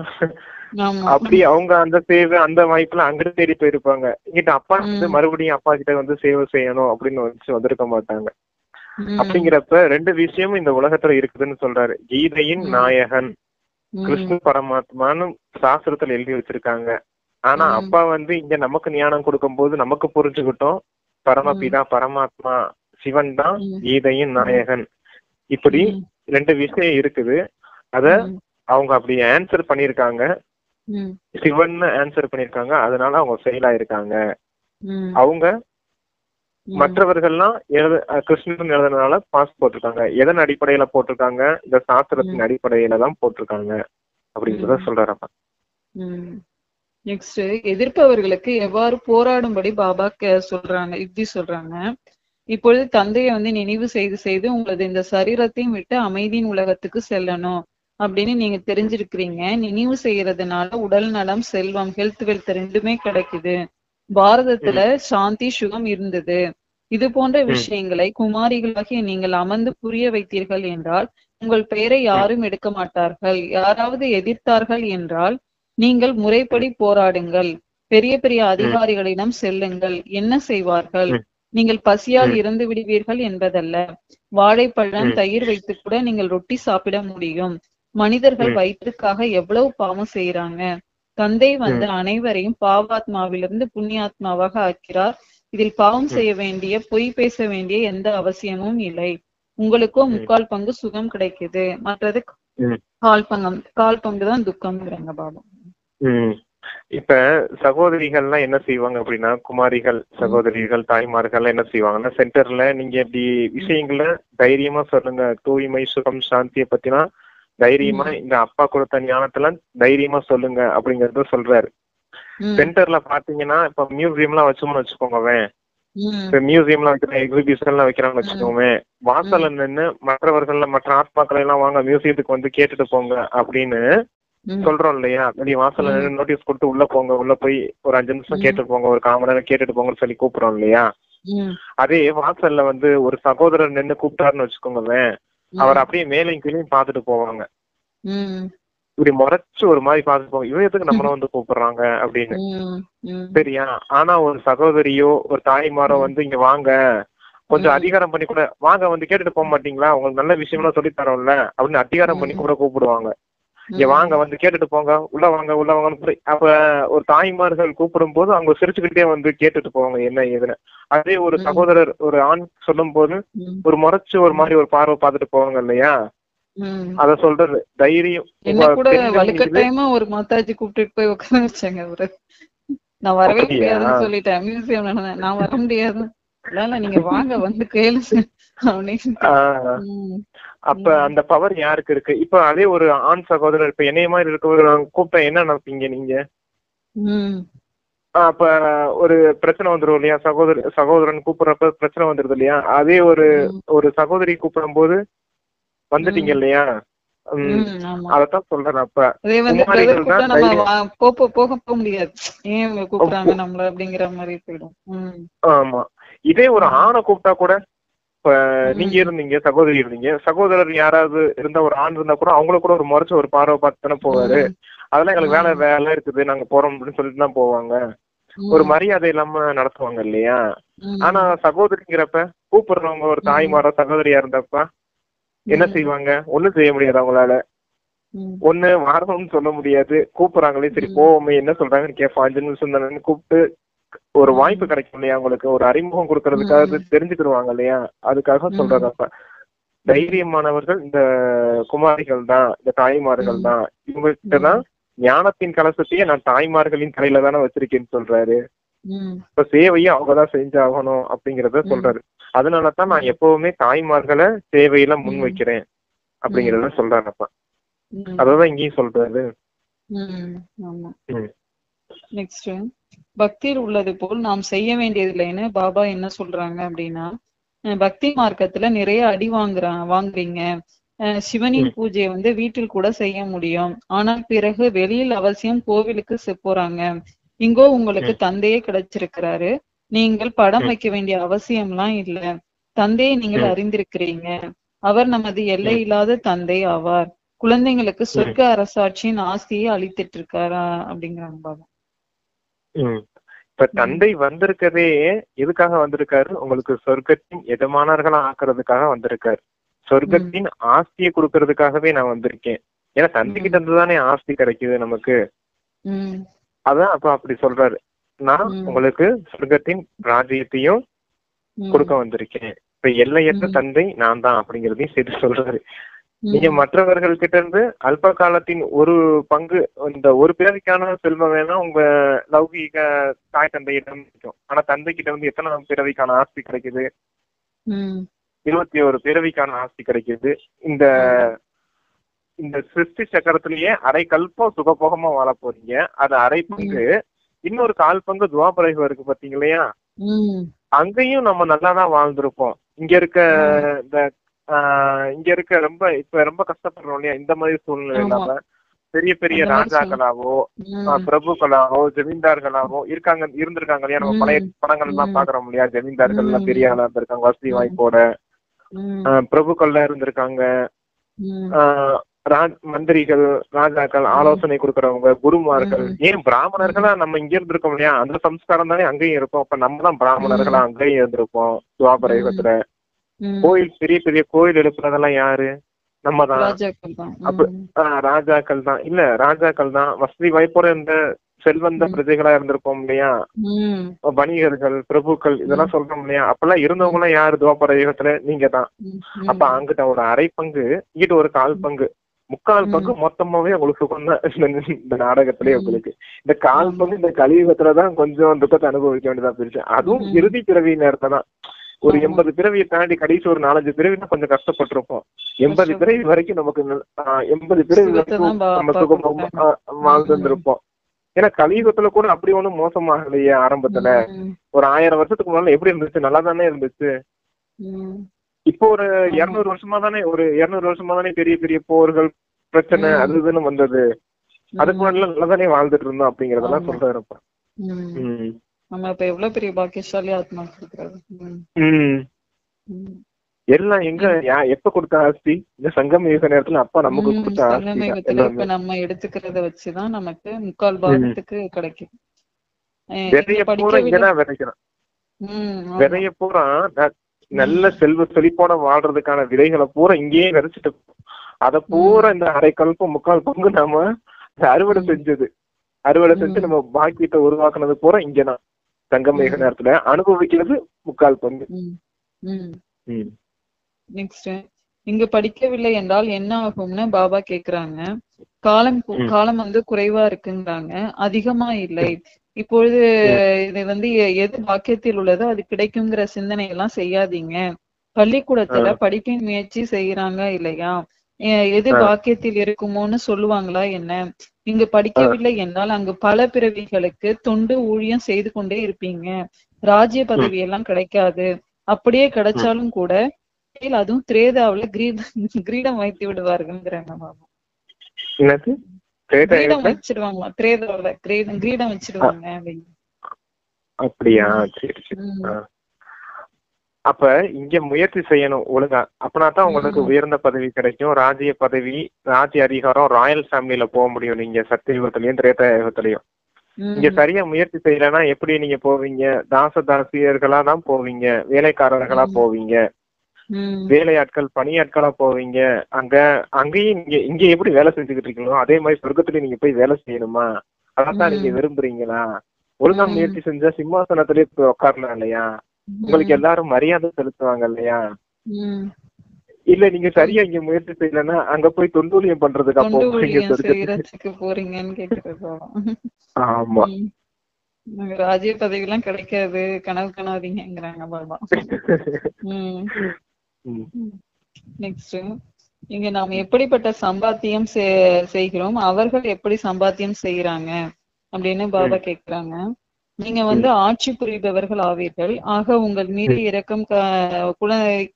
அப்படி அவங்க அந்த சேவை அந்த வாய்ப்புல அங்கிட்டு தேடி போயிருப்பாங்க. இங்கிட்ட அப்பா மறுபடியும் அப்பா கிட்ட சேவை செய்யணும் அப்படின்னு வந்திருக்க மாட்டாங்க. அப்படிங்கிறப்ப 2 விஷயமும் இந்த உலகத்துல இருக்குதுன்னு சொல்றாரு. கீதையின் நாயகன் கிருஷ்ண பரமாத்மான்னு சாஸ்திரத்துல எழுதி வச்சிருக்காங்க. ஆனா அப்பா வந்து இங்க நமக்கு ஞானம் கொடுக்கும் போது நமக்கு புரிஞ்சுக்கிட்டோம், பரமபிதா பரமாத்மா சிவன் தான் கீதையின் நாயகன். இப்படி 2 விஷயம் இருக்குது. அத அவங்க அப்படி ஆன்சர் பண்ணிருக்காங்க, சிவன் ஆன்சர் பண்ணிருக்காங்க. அதனால அவங்க ஃபெயில் ஆயிருக்காங்க. அவங்க மற்றவர்கள்லாம் கிருஷ்ணன் எழுதுனதுனால பாஸ் போட்டிருக்காங்க. எதன் அடிப்படையில போட்டிருக்காங்க? இந்த சாஸ்திரத்தின் அடிப்படையில தான் போட்டிருக்காங்க அப்படின்றத சொல்றாரப்பா. நெக்ஸ்ட், எதிர்ப்பவர்களுக்கு எவ்வாறு போராடும்படி பாபா சொல்றாங்க, இப்படி சொல்றாங்க. இப்பொழுது தந்தையை வந்து நினைவு செய்து செய்து உங்களது இந்த சரீரத்தையும் விட்டு அமைதியின் உலகத்துக்கு செல்லணும் அப்படின்னு நீங்க தெரிஞ்சிருக்கிறீங்க. நினைவு செய்யறதுனால உடல் நலம், செல்வம், ஹெல்த் வெல்த் 2மே கிடைக்குது. பாரதத்துல சாந்தி சுகம் இருந்தது. இது போன்ற விஷயங்களை குமாரிகளாகிய நீங்கள் அமர்ந்து புரிய வைத்தீர்கள் என்றால் உங்கள் பெயரை யாரும் எடுக்க மாட்டார்கள். யாராவது எதிர்த்தார்கள் என்றால் நீங்கள் முறைப்படி போராடுங்கள். பெரிய பெரிய அதிகாரிகளிடம் செல்லுங்கள். என்ன செய்வார்கள்? நீங்கள் பசியால் இறந்து விடுவீர்கள் என்பதல்ல. வாழைப்பழம், தயிர் வைத்து கூட நீங்கள் ரொட்டி சாப்பிட முடியும். மனிதர்கள் வயிற்றுக்காக எவ்வளவு பாவம் செய்யறாங்க. தந்தை வந்து அனைவரையும் பாவாத்மாவிலிருந்து புண்ணியாத்மாவாக ஆக்கிறார். இதில் பாவம் செய்ய வேண்டிய, பொய் பேச வேண்டிய எந்த அவசியமும் இல்லை. உங்களுக்கோ 3/4 பங்கு சுகம் கிடைக்குது, மற்றது 1/4 பங்கு தான் துக்கம்ங்கிறாங்க பாபா. இப்ப சகோதரிகள்லாம் என்ன செய்வாங்க அப்படின்னா, குமாரிகள், சகோதரிகள், தாய்மார்கள் என்ன செய்வாங்கன்னா, சென்டர்ல நீங்க இப்படி விஷயங்கள தைரியமா சொல்லுங்க, தூய்மை, சுகம், சாந்தியை பத்தினா தைரியமா இந்த அப்பா கொடுத்த ஞானத்துல தைரியமா சொல்லுங்க அப்படிங்கறத சொல்றாரு. சென்டர்ல பாத்தீங்கன்னா இப்ப மியூசியம்லாம் வச்சோம்னு வச்சுக்கோங்க, இப்ப மியூசியம்ல வைக்கிற எக்ஸிபிஷன் எல்லாம் வைக்கிறான்னு வச்சுக்கோங்க, வாசல்ல நின்று மற்றவர்கள் மற்ற ஆத்மாக்களை எல்லாம் வாங்க மியூசியத்துக்கு வந்து கேட்டுட்டு போங்க அப்படின்னு சொல்றோம் இல்லையா? வெளிய வாசல்ல நின்று நோட்டீஸ் கொடுத்து உள்ள போங்க, உள்ள போய் ஒரு 5 நிமிஷம் கேட்டு போங்க, ஒரு 1/4 மணி நேரம் கேட்டுட்டு போங்கன்னு சொல்லி கூப்பிடுறோம் இல்லையா? அதே வாசல்ல வந்து ஒரு சகோதரர் நின்று கூப்பிட்டாருன்னு வச்சுக்கோங்க, அவர் அப்படியே மேலையும் கீழையும் பாத்துட்டு போவாங்க. இப்படி முறைச்சு ஒரு மாதிரி பாத்துட்டு போவாங்க, இவன் எதுக்கு நம்மள வந்து கூப்பிடுறாங்க அப்படின்னு. சரியா? ஆனா ஒரு சகோதரியோ ஒரு தாய்மாரோ வந்து இங்க வாங்க, கொஞ்சம் அதிகாரம் பண்ணி கூட வாங்க, வந்து கேட்டுட்டு போக மாட்டீங்களா, உங்களுக்கு நல்ல விஷயம்லாம் சொல்லி தரோம்ல அப்படின்னு அதிகாரம் பண்ணி கூட கூப்பிடுவாங்க. இங்க வாங்க, வந்து கேட்டுட்டு போங்க, உள்ள வாங்க, உள்ள வாங்கன்னு. அப்ப ஒரு தாய்மார்கள் கூப்பிடும் போது அவங்க சிரிச்சுக்கிட்டே வந்து கேட்டுட்டு போவாங்க என்ன ஏதுன்னு. அதே ஒரு சகோதரர் ஒரு ஆண் சொல்லும் போது ஒரு முறைச்சு ஒரு மாதிரி ஒரு பார்வை பார்த்துட்டு போவாங்க இல்லையா? அத சொல்றது தைரியம். என்ன கூட வலுக்கட்டாயமா ஒரு மாதாஜி கூப்பிட்டு போய் உட்கார வச்சாங்க அவரு. நான் வரவே முடியாதுன்னு சொல்லிட்டேன், மியூசியம் நான் வர முடியாது, இல்ல நீங்க வாங்க வந்து கேளுங்க அப்படின்னு. அப்ப அந்த பவர் யாருக்கு இருக்கு? இப்ப அதே ஒரு ஆண் சகோதரர் இப்ப என்னைய மாதிரி இருக்கவர் கூப்பிட்டா என்ன நினைப்பீங்க நீங்க? அப்ப ஒரு பிரச்சனை வந்துடும் இல்லையா? சகோதரன் கூப்பிடுறப்ப பிரச்சனை வந்துருது இல்லையா? அதே ஒரு சகோதரி கூப்பிடும் போது வந்துட்டீங்க இல்லையா? அதத்தான் சொல்றேன். அப்ப போக முடியாது, ஏன் கூப்பிடுறாங்க நம்மள அப்படிங்கிற மாதிரி போயிடும். ஆமா. இதே ஒரு ஆணை கூப்பிட்டா கூட, இப்ப நீங்க இருந்தீங்க, சகோதரி இருந்தீங்க, சகோதரர் யாராவது இருந்தா, ஒரு ஆண் இருந்தா கூட அவங்கள கூட ஒரு முறைச்சு ஒரு பார்வை பார்த்து தானே போவாரு. அதெல்லாம் எங்களுக்கு வேலை இருக்குது, நாங்க போறோம் அப்படின்னு சொல்லிட்டு தான் போவாங்க. ஒரு மரியாதை இல்லாம நடத்துவாங்க இல்லையா? ஆனா சகோதரிங்கிறப்ப கூப்பிடுறவங்க ஒரு தாய்மாரோ சகோதரியா இருந்தப்ப என்ன செய்வாங்க? ஒண்ணும் செய்ய முடியாது அவங்களால. ஒண்ணு வரணும்னு சொல்ல முடியாது, கூப்பிடுறாங்களே சரி போவோமே என்ன சொல்றாங்கன்னு கேட்போம், 5 நிமிஷம் தானே கூப்பிட்டு ஒரு வாய்ப்பு கிடைக்கும் இல்லையா? உங்களுக்கு ஒரு அறிமுகம் கொடுக்கறதுக்காக தெரிஞ்சுக்கிடுவாங்க இல்லையா? அதுக்காக சொல்றதப்ப தைரியமானவர்கள் இந்த குமாரிகள் தான், இந்த தாய்மார்கள் தான். இவங்ககிட்டதான் ஞானத்தின் கலசத்தையே நான் தாய்மார்களின் தலையில தானே வச்சிருக்கேன்னு சொல்றாரு. இப்ப சேவையும் அவங்கதான் செஞ்சாகணும் அப்படிங்கறத சொல்றாரு. அதனாலதான் நான் எப்பவுமே தாய்மார்களை சேவையில முன் வைக்கிறேன் அப்படிங்கறத சொல்றாருப்பா. அததான் இங்கேயும் சொல்றாரு. நெக்ஸ்ட், பக்தியில் உள்ளது போல் நாம் செய்ய வேண்டியதில்லைன்னு பாபா என்ன சொல்றாங்க அப்படின்னா, பக்தி மார்க்கத்துல நிறைய அடி வாங்குறீங்க. சிவனின் பூஜையை வந்து வீட்டில் கூட செய்ய முடியும், ஆனால் பிறகு வெளியில் அவசியம் கோவிலுக்கு போறாங்க. இங்கோ உங்களுக்கு தந்தையே கிடைச்சிருக்கிறாரு, நீங்கள் படம் வைக்க வேண்டிய அவசியம்லாம் இல்ல. தந்தையை நீங்கள் அறிந்திருக்கிறீங்க, அவர் நமது எல்லை இல்லாத தந்தை ஆவார். குழந்தைங்களுக்கு சொர்க்க அரசாட்சியின் ஆசையை அளித்துட்டு இருக்காரா அப்படிங்கிறாங்க பாபா. இப்ப தந்தை வந்திருக்கதே எதுக்காக வந்திருக்காரு? உங்களுக்கு சொர்க்கத்தின் எஜமானர்களா ஆக்குறதுக்காக வந்திருக்காரு. சொர்க்கத்தின் ஆஸ்தியை கொடுக்கறதுக்காகவே நான் வந்திருக்கேன். ஏன்னா தந்தை கிட்ட இருந்துதானே ஆஸ்தி கிடைக்குது நமக்கு. அதான் அப்ப அப்படி சொல்றாரு, நான் உங்களுக்கு சொர்க்கத்தின் ராஜ்யத்தையும் கொடுக்க வந்திருக்கேன், இப்ப எல்லையற்ற தந்தை நான் தான் அப்படிங்கறதையும் சேர்த்து சொல்றாரு. நீங்க மற்றவர்கள் கிட்ட இருந்து அல்ப காலத்தின் ஒரு பங்கு, இந்த ஒரு பிறவிக்கான செல்வம் வேணா உங்க லௌகீக தாய் தந்தையிடம் கிடைக்கும். ஆனா தந்தை கிட்ட வந்து எத்தனை பிறவிக்கான ஆஸ்தி கிடைக்குது? 21 பிறவிக்கான ஆஸ்தி கிடைக்குது. இந்த இந்த சிருஷ்டி சக்கரத்திலேயே அரை கல்பம் சுகபோகமா வாழ போறீங்க. அது அரை பங்கு, இன்னொரு 1/4 பங்கு துவாபரகம் இருக்கு பாத்தீங்க இல்லையா, அங்கேயும் நம்ம நல்லாதான் வாழ்ந்திருப்போம். இங்க இருக்க ரொம்ப கஷ்டப்படுறோம் இல்லையா, இந்த மாதிரி சூழ்நிலை இல்லாம பெரிய பெரிய ராஜாக்களாவோ பிரபுக்களாவோ ஜமீன்தார்களாவோ இருந்திருக்காங்க இல்லையா. நம்ம பழைய படங்கள் எல்லாம் பாக்குறோம் இல்லையா, ஜமீன்தார்கள் எல்லாம் பெரிய ஆளா இருந்திருக்காங்க, வசதி வாய்ப்போட. பிரபுக்கள்ல இருந்திருக்காங்க, மந்திரிகள், ராஜாக்கள், ஆலோசனை கொடுக்கறவங்க, குருமார்கள். ஏன் பிராமணர்களா நம்ம இங்க இருந்திருக்கோம் இல்லையா, அந்த சம்ஸ்காரம் தானே அங்கேயும் இருக்கும். அப்ப நம்ம தான் பிராமணர்களா அங்கேயும் இருந்திருப்போம். துவாபர யுகத்துல கோயில், பெரிய பெரிய கோயில் எழுப்புறதெல்லாம் யாரு? நம்ம தான். அப்ப ராஜாக்கள் தான். இல்ல, ராஜாக்கள் தான். வசதி வாய்ப்போட இந்த செல்வந்த பிரஜைகளா இருந்திருப்போம் இல்லையா, வணிகர்கள், பிரபுக்கள், இதெல்லாம் சொல்றோம் இல்லையா. அப்பெல்லாம் இருந்தவங்க எல்லாம் யாரு துவாபர யுகத்துல? நீங்க தான். அப்ப அங்கிட்ட ஒரு அரை பங்கு, இங்கிட்ட ஒரு 1/4 பங்கு, 3/4 பங்கு மொத்தமாவே உங்களுக்கு கொண்ட இந்த நாடகத்திலேயே உங்களுக்கு இந்த 1/4 பங்கு இந்த கலியுகத்துலதான் கொஞ்சம் துக்கத்தை அனுபவிக்க வேண்டியதா போயிருச்சு. அதுவும் இறுதி பிறவி நேரத்தை தான். ஒரு 80 பிறவியை தாண்டி கடைசி ஒரு 4-5 பிறவினா கொஞ்சம் கஷ்டப்பட்டிருப்போம். 80 பிறவி வரைக்கும் நமக்கு 80 பிறவி வரைக்கும் நம்ம சுகமா வாழ்ந்துருப்போம். ஏன்னா கலியுகத்துல கூட அப்படி ஒண்ணும் மோசமாகலையே. ஆரம்பத்துல ஒரு 1000 வருஷத்துக்கு முன்னால எப்படி இருந்துச்சு? நல்லா தானே இருந்துச்சு. இப்போ ஒரு 200 வருஷமா தானே பெரிய பெரிய போர்கள், பிரச்சனை, அது இதுன்னு வந்தது. அதுக்கு முன்னாடி நல்லா தானே வாழ்ந்துட்டு இருந்தோம் அப்படிங்கறதெல்லாம் சொல்றப்ப நம்ம இப்ப எவ்வளவு பெரிய பாக்கியசாலி ஆத்மா இருக்கிறது. எல்லாம் எங்க எப்ப கொடுத்த ஆஸ்தி? இந்த சங்கம யுக நேரத்துல அப்பா நமக்கு கொடுத்த ஆஸ்தி. இப்ப நம்ம எடுத்துக்கிறத வச்சுதான் நமக்கு 3/4 பாகத்துக்கு கிடைக்கும். விதைய பூரா இங்கதான் விதைக்கிறோம். விதைய பூரா நல்ல செல்வ செழிப்போட வாழ்றதுக்கான விதைகளை பூரா இங்கேயே விதைச்சிட்டு, அத பூரா இந்த அரை கல்பம் 3/4 பங்கு நாம அறுவடை செஞ்சு நம்ம பாக்கியத்தை உருவாக்குனது பூரா இங்கதான். சங்கம யுக நேரத்துல அனுபவிக்கிறது 3/4 பங்கு. நெக்ஸ்ட், இங்க படிக்கவில்லை என்றால் என்ன ஆகும்னு பாபா கேக்குறாங்க. காலம் வந்து குறைவா இருக்குங்கிறாங்க, அதிகமா இல்லை. இப்பொழுது இது எது பாக்கியத்தில் உள்ளதோ அது கிடைக்குங்கிற சிந்தனை எல்லாம் செய்யாதீங்க. பள்ளிக்கூடத்துல படிப்பின் முயற்சி செய்யறாங்க இல்லையா, எது பாக்கியத்தில் இருக்குமோன்னு சொல்லுவாங்களா என்ன? இங்கு படிக்கவில்லை என்றால் அங்கு பல பிறவிகளுக்கு தொண்டு ஊழியம் செய்து கொண்டே இருப்பீங்க. ராஜ்ய பதவி எல்லாம் கிடைக்காது. அப்படியே கிடைச்சாலும் கூட அதுவும் திரேதாவுல கிரீடம் வைத்து விடுவார்கள்ங்கிறாங்க பாபா. கிரீடம் வச்சிடுவாங்களா திரேதாவுல, கிரீடம் வச்சிடுவாங்க அப்படின்னு. அப்படியா? சரி சரி. அப்ப இங்க முயற்சி செய்யணும் ஒழுங்கா. அப்படின்னாதான் உங்களுக்கு உயர்ந்த பதவி கிடைக்கும், ராஜ்ய பதவி, ராஜ்ய அதிகாரம், ராயல் ஃபேமிலியில போக முடியும் நீங்க சத்தியுகத்திலயும் திரேதா யுகத்திலயும். இங்க சரியா முயற்சி செய்யலன்னா எப்படி நீங்க போவீங்க? தாசியர்களா தான் போவீங்க, வேலைக்காரர்களா போவீங்க, வேலையாட்கள் பணியாட்களா போவீங்க. அங்கேயும் இங்க எப்படி வேலை செஞ்சுக்கிட்டு இருக்கீங்களோ அதே மாதிரி சொர்க்கத்துல நீங்க போய் வேலை செய்யணுமா? அதான் நீங்க விரும்புறீங்களா? ஒழுங்கா முயற்சி செஞ்சா சிம்மாசனத்திலேயே போய் உட்காரலாம் இல்லையா, உங்களுக்கு எல்லாரும் மரியாதை செலுத்துவாங்க இல்லையா. இல்ல நீங்க சரியா இங்க முயற்சி செய்யலன்னா அங்க போய் தொண்டூழியம் பண்றதுக்கு போறீங்கன்னு கேக்குறது. ஆமா, ராஜ்ய பதவி எல்லாம் கிடைக்காது, கனவு கனாதீங்கிறாங்க பாபா. நெக்ஸ்ட், இங்க நாம எப்படிப்பட்ட சம்பாத்தியம் செய்கிறோம், அவர்கள் எப்படி சம்பாத்தியம் செய்யறாங்க அப்படின்னு பாபா கேக்குறாங்க. நீங்க ஆட்சி புரிபவர்கள் ஆவீர்கள். ஆக உங்கள் மீது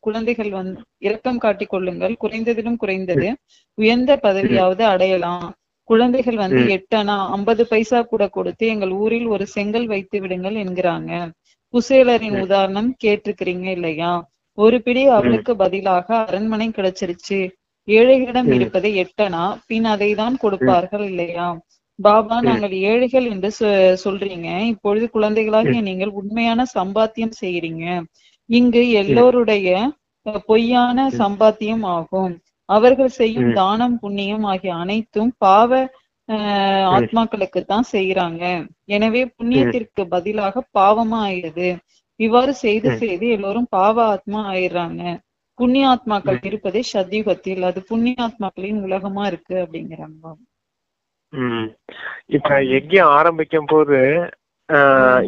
குழந்தைகள் இரக்கம் காட்டிக் கொள்ளுங்கள். குறைந்ததிலும் குறைந்தது உயர்ந்த பதவியாவது அடையலாம். குழந்தைகள் 8 அணா 50 பைசா கூட கொடுத்து எங்கள் ஊரில் ஒரு செங்கல் வைத்து விடுங்கள் என்கிறாங்க. குசேலரின் உதாரணம் கேட்டிருக்கிறீங்க இல்லையா? ஒரு பிடி அவளுக்கு பதிலாக அரண்மனை கிடைச்சிருச்சு. ஏழைகளிடம் இருப்பதை 8 அணா, பின் அதை தான் கொடுப்பார்கள் இல்லையா? பாபா, நாங்கள் ஏழைகள் என்று சொல்றீங்க. இப்பொழுது குழந்தைகளாகிய நீங்கள் உண்மையான சம்பாத்தியம் செய்யறீங்க. இங்கு எல்லோருடைய பொய்யான சம்பாத்தியம் ஆகும். அவர்கள் செய்யும் தானம் புண்ணியம் ஆகிய அனைத்தும் பாவ ஆத்மாக்களுக்கு தான் செய்யறாங்க. எனவே புண்ணியத்திற்கு பதிலாக பாவமா ஆயிடுது. இவ்வாறு செய்து செய்து எல்லோரும் பாவ ஆத்மா ஆயிடுறாங்க. புண்ணிய ஆத்மாக்கள் இருப்பதே சத்தியுகத்தில், அது புண்ணிய ஆத்மாக்களின் உலகமா இருக்கு அப்படிங்கிறாங்க. இப்ப யஜ்யம் ஆரம்பிக்கும் போது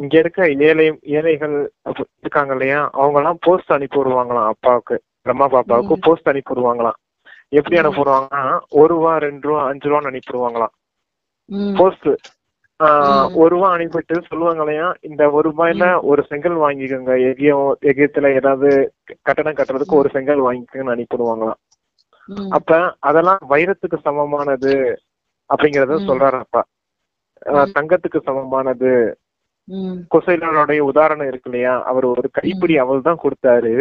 இங்க இருக்க ஏழைகள் இருக்காங்க இல்லையா, அவங்க எல்லாம் போஸ்ட் அனுப்பி விடுவாங்களாம். அப்பாவுக்கு, பிரம்மா பாப்பாவுக்கு போஸ்ட் அனுப்பி விடுவாங்களாம். எப்படி அனுப்பிடுவாங்கன்னா 1 ரூபா 2 ரூபா 5 ரூபான்னு அனுப்பிடுவாங்களாம் போஸ்ட். 1 ரூபா அனுப்பிட்டு சொல்லுவாங்க இல்லையா, இந்த 1 ரூபாயில ஒரு செங்கல் வாங்கிக்கோங்க, எகியத்துல ஏதாவது கட்டணம் கட்டுறதுக்கு ஒரு செங்கல் வாங்கிக்கோங்கன்னு அனுப்பிடுவாங்களாம். அப்ப அதெல்லாம் வைரத்துக்கு சமமானது அப்படிங்கறத சொல்றாரு அப்பா. தங்கத்துக்கு சமமானது. குசேலருடைய உதாரணம் இருக்கு இல்லையா, அவர் ஒரு கைப்பிடி அவள் தான் கொடுத்தாரு,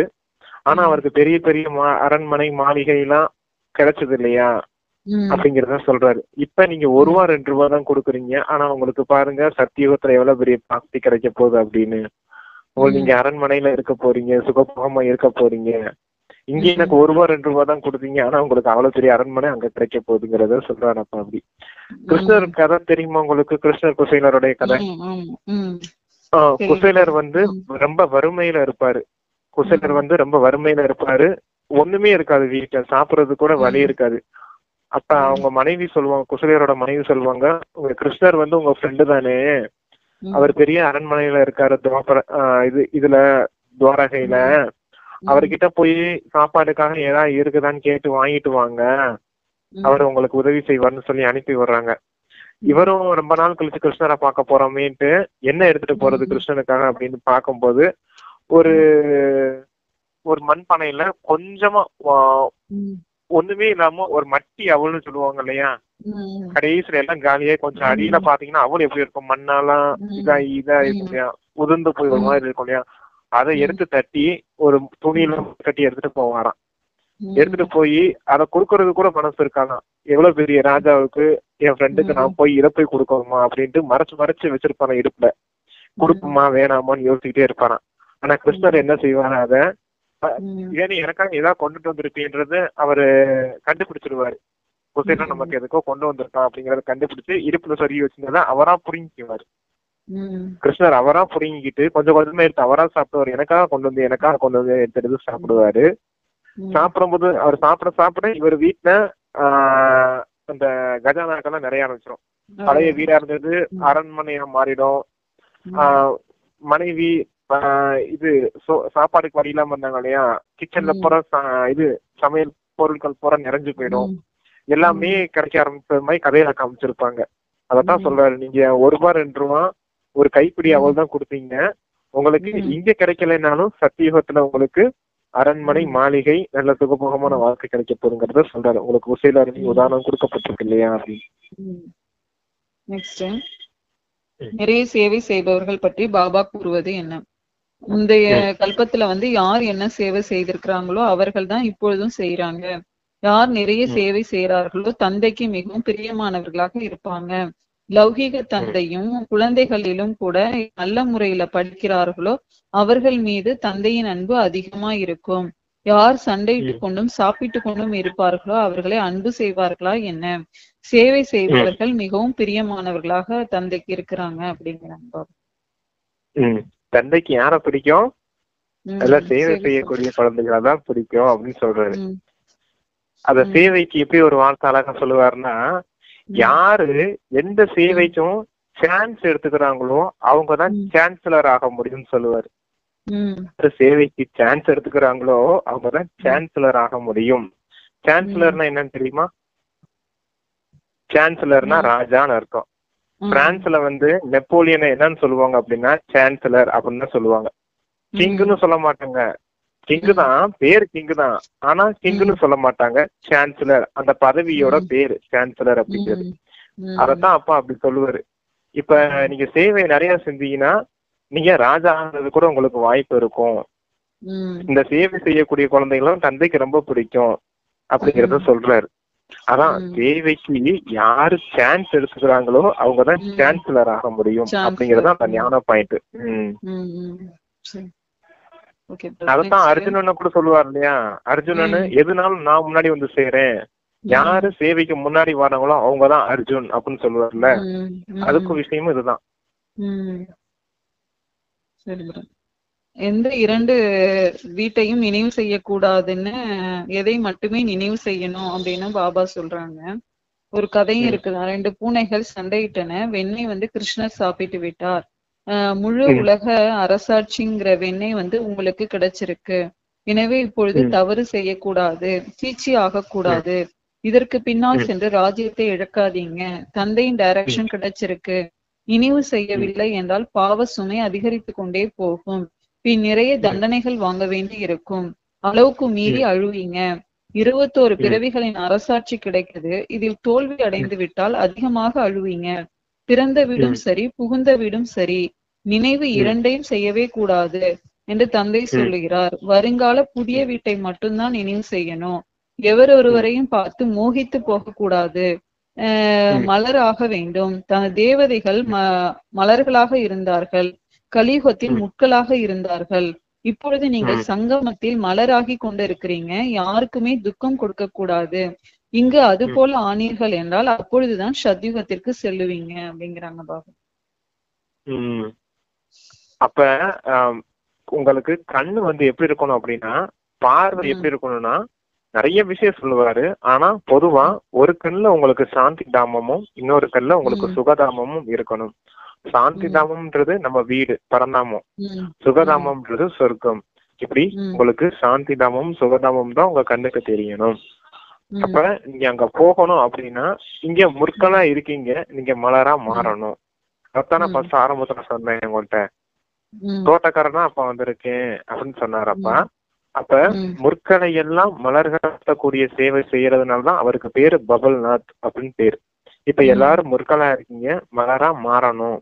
ஆனா அவருக்கு பெரிய பெரிய அரண்மனை மாளிகை எல்லாம் கிடைச்சது இல்லையா அப்படிங்கறத சொல்றாரு. இப்ப நீங்க 1 ரூபா 2 ரூபா தான் கொடுக்குறீங்க, ஆனா உங்களுக்கு பாருங்க சத்தியுகத்துல எவ்வளவு பெரிய பிராப்தி கிடைக்க போகுது அப்படின்னு. நீங்க அரண்மனையில இருக்க போறீங்க, சுகபோகமா இருக்க போறீங்க. இங்க எனக்கு 1 ரூபா 2 ரூபா தான் கொடுத்தீங்க, ஆனா உங்களுக்கு அவ்வளவு பெரிய அரண்மனை அங்க கிடைக்க போகுதுங்கிறத சொல்றாரு அப்ப. அப்படி கிருஷ்ணர் கதை தெரியுமா உங்களுக்கு? கிருஷ்ணர் குசேலருடைய கதை. குசேலர் ரொம்ப வறுமையில இருப்பாரு. குசேலர் ரொம்ப வறுமையில இருப்பாரு. ஒண்ணுமே இருக்காது வீட்டுல, சாப்பிடறது கூட வழி இருக்காது. அப்ப அவங்க மனைவி சொல்லுவாங்க, குசேலரோட மனைவி சொல்லுவாங்க, உங்க கிருஷ்ணர் உங்க ஃப்ரெண்டு தானே, அவர் பெரிய அரண்மனையில இருக்காரு இதுல துவாரகையில, அவர்கிட்ட போய் சாப்பாடுக்காக ஏதாவது இருக்குதான்னு கேட்டு வாங்கிட்டு வாங்க, அவர் உங்களுக்கு உதவி செய்வார்னு சொல்லி அனுப்பி விடுறாங்க. இவரும் ரொம்ப நாள் கழிச்சு கிருஷ்ணரை பார்க்க போறோமேன்ட்டு என்ன எடுத்துட்டு போறது கிருஷ்ணனுக்காக அப்படின்னு பார்க்கும்போது ஒரு மண்பானையில கொஞ்சமா ஒண்ணுமே இல்லாம ஒரு மட்டி அவள்னு சொல்லுவாங்க இல்லையா, கடைசியில எல்லாம் காலியா கொஞ்சம் அடியில பாத்தீங்கன்னா அவள் எப்படி இருக்கும், மண்ணாலாம் இதா இல்லையா, உதிர்ந்து போய் ஒரு மாதிரி இருக்கும் இல்லையா, அதை எடுத்து தட்டி ஒரு துணியில கட்டி எடுத்துட்டு போவாராம். எடுத்துட்டு போய் அதை கொடுக்கறது கூட மனசு இருக்காதான். எவ்வளவு பெரிய ராஜாவுக்கு என் ஃப்ரெண்டுக்கு நான் போய் இதை போய் கொடுக்கணுமா அப்படின்ட்டு மறைச்சு வச்சிருப்பான இடுப்புல. கொடுக்குமா வேணாமான்னு யோசிச்சுட்டே இருப்பாராம். ஆனா கிருஷ்ணர் என்ன செய்வாரு, அதை ஏன்னு எனக்காக ஏதாவது கொண்டுட்டு வந்திருப்பீன்றது அவரு கண்டுபிடிச்சிருவாரு. குசேலன் நமக்கு எதுக்கோ கொண்டு வந்திருக்கான் அப்படிங்கறத கண்டுபிடிச்சு இடுப்புல சொருகி வச்சிருந்தா அவரா புரிஞ்சுக்குவாரு. கிருஷ்ணர் அவரா புரிங்கிட்டு கொஞ்சம் கொஞ்சமா எடுத்து அவரா சாப்பிடுவாரு. எனக்காக கொண்டு வந்து எடுத்து சாப்பிடுவாரு. சாப்பிடும்போது அவர் சாப்பிட இவர் வீட்டுல அந்த கஜானாக்கெல்லாம் நிறைய ஆரம்பிச்சிடும். பழைய வீடா இருந்தது அரண்மனையா மாறிடும். மனைவி சாப்பாடுக்கு வழி இல்லாம இருந்தாங்க இல்லையா, கிச்சன்ல போற சமையல் பொருட்கள் போற நிறைஞ்சு போயிடும். எல்லாமே கிடைக்க ஆரம்பிச்சது மாதிரி கதையில காமிச்சிருப்பாங்க. அதத்தான் சொல்றாரு, நீங்க 1 ரூபா 2 ரூபா ஒரு கைப்பிடி அவள் தான் கொடுத்தீங்க, உங்களுக்கு இங்க கிடைக்கலனாலும் சத்தியுகத்துல உங்களுக்கு அரண்மனை மாளிகை நல்ல சுகபோகமான வாழ்க்கை கிடைக்க போதுங்கிறத சொல்றாரு. உங்களுக்கு குசேலர் உதாரணம் கொடுக்கப்பட்டிருக்கு இல்லையா அப்படின்னு. நிறைய சேவை செய்பவர்கள் பற்றி பாபா கூறுவது என்ன? முந்தைய கல்பத்துல யார் என்ன சேவை செய்திருக்கிறாங்களோ அவர்கள் தான் இப்பொழுதும் செய்யறாங்க. யார் நிறைய சேவை செய்யறார்களோ தந்தைக்கு மிகவும் பிரியமானவர்களாக இருப்பாங்க. லௌகீக தந்தையும் குழந்தைகளிலும் கூட நல்ல முறையில படிக்கிறார்களோ அவர்கள் மீது தந்தையின் அன்பு அதிகமா இருக்கும். யார் சண்டையிட்டு கொண்டும் சாப்பிட்டு கொண்டும் இருப்பார்களோ அவர்களை அன்பு செய்வார்களா என்ன? சேவை செய்பவர்கள் மிகவும் பிரியமானவர்களாக தந்தைக்கு இருக்கிறாங்க அப்படிங்கிறாங்க. தந்தைக்கு யார பிடிக்கும்? சேவை செய்யக்கூடிய குழந்தைகளை தான் பிடிக்கும் அப்படின்னு சொல்றாரு. அத சேவைக்கு எப்படி ஒரு வார்த்தை அழகா சொல்லுவாருன்னா, யாரு எந்த சேவைக்கும் சான்ஸ் எடுத்துக்கிறாங்களோ அவங்கதான் சான்சலர் ஆக முடியும்னு சொல்லுவாரு. சேவைக்கு சான்ஸ் எடுத்துக்கிறாங்களோ அவங்கதான் சான்சலர் ஆக முடியும். சான்சலர்னா என்னன்னு தெரியுமா? சான்சலர்னா ராஜான்னு அர்த்தம். பிரான்ஸ்ல நெப்போலியனை என்னன்னு சொல்லுவாங்க அப்படின்னா சான்சலர் அப்படின்னு தான் சொல்லுவாங்க. கிங்னு சொல்ல மாட்டாங்க. கிங்கு தான், பேரு கிங்கு தான், ஆனா கிங்னு சொல்ல மாட்டாங்க. சான்சலர் அந்த பதவியோட பேரு சான்சலர் அப்படிங்கிறது. அதத்தான் அப்பா அப்படி சொல்லுவாரு. இப்ப நீங்க சேவை நிறைய செஞ்சீங்கன்னா நீங்க ராஜா ஆனது கூட உங்களுக்கு வாய்ப்பு இருக்கும். இந்த சேவை செய்யக்கூடிய குழந்தைகளும் தந்தைக்கு ரொம்ப பிடிக்கும் அப்படிங்கறத சொல்றாரு. அதான் சேவைக்கு யாரு சான்ஸ் எடுத்துக்கிறாங்களோ அவங்கதான் சான்சலர் ஆக முடியும் அப்படிங்கறது அந்த ஞான பாயிண்ட். அதத்தான் அர்ஜுனன் கூட சொல்லுவார் இல்லையா, அர்ஜுனன் எதுனாலும் நான் முன்னாடி செய்யறேன், யாரு சேவைக்கு முன்னாடி வராங்களோ அவங்கதான் அர்ஜுன் அப்படின்னு சொல்லுவார்ல, அதுக்கும் விஷயமும் இதுதான். எந்த 2 வீட்டையும் நினைவு செய்யக்கூடாதுன்னு எதை மட்டுமே நினைவு செய்யணும் அப்படின்னு பாபா சொல்றாங்க. ஒரு கதையும் இருக்குதான். 2 பூனைகள் சண்டையிட்டன. வெண்ணெய் கிருஷ்ணர் சாப்பிட்டு விட்டார். முழு உலக அரசாட்சிங்கிற வெண்ணெய் உங்களுக்கு கிடைச்சிருக்கு. எனவே இப்பொழுது தவறு செய்யக்கூடாது, சீச்சி ஆகக்கூடாது. இதற்கு பின்னால் சென்று ராஜ்யத்தை இழக்காதீங்க. தந்தையின் டைரக்ஷன் கிடைச்சிருக்கு. நினைவு செய்யவில்லை என்றால் பாவ சுமை அதிகரித்து கொண்டே போகும். பின் நிறைய தண்டனைகள் வாங்க வேண்டி இருக்கும். அளவுக்கு மீறி அழுவீங்க. 21 பிறவிகளின் அரசாட்சி கிடைக்குது. இதில் தோல்வி அடைந்து விட்டால் அதிகமாக அழுவீங்க. பிறந்த வீடும் சரி, புகுந்த வீடும் சரி, நினைவு 2ஐயும் செய்யவே கூடாது என்று தந்தை சொல்லுகிறார். வருங்கால புதிய வீட்டை மட்டும்தான் நினைவு செய்யணும். எவரொருவரையும் பார்த்து மோகித்து போக கூடாது. மலராக வேண்டும். தேவதைகள் மலர்களாக இருந்தார்கள். கலியுகத்தில் முட்களாக இருந்தார்கள். இப்பொழுது நீங்கள் சங்கமத்தில் மலராகி கொண்டு இருக்கிறீங்க. யாருக்குமே துக்கம் கொடுக்க கூடாது. இங்கு அது போல ஆனீர்கள் என்றால் அப்பொழுதுதான் சத்யுகத்திற்கு செல்லுவீங்க அப்படிங்கிறாங்க பாபா. அப்ப உங்களுக்கு கண்ணு எப்படி இருக்கணும் அப்படின்னா, பார்வை எப்படி இருக்கணும்னா, நிறைய விஷயம் சொல்லுவாரு. ஆனா பொதுவா ஒரு கண்ணுல உங்களுக்கு சாந்தி தாமமும் இன்னொரு கண்ணுல உங்களுக்கு சுகதாமமும் இருக்கணும். சாந்தி தாமம்ன்றது நம்ம வீடு பரந்தாமம், சுகதாமம்ன்றது சொர்க்கம். இப்படி உங்களுக்கு சாந்தி தாமம் சுகதாமம் தான் உங்க கண்ணுக்கு தெரியணும். அப்ப நீங்க அங்க போகணும் அப்படின்னா, இங்க முற்களா இருக்கீங்க, நீங்க மலரா மாறணும். அதான ஃபர்ஸ்ட் ஆரம்பத்துல சொன்னேன் உங்கள்கிட்ட. தோட்டக்காரனா அப்ப வந்திருக்கேன் அப்படின்னு சொன்னாரப்பா. அப்ப முற்களை எல்லாம் மலர்களக்கூடிய சேவை செய்யறதுனாலதான் அவருக்கு பேரு பபல்நாத் அப்படின்னு பேரு. இப்ப எல்லாரும் முற்களா இருக்கீங்க, மலரா மாறணும்.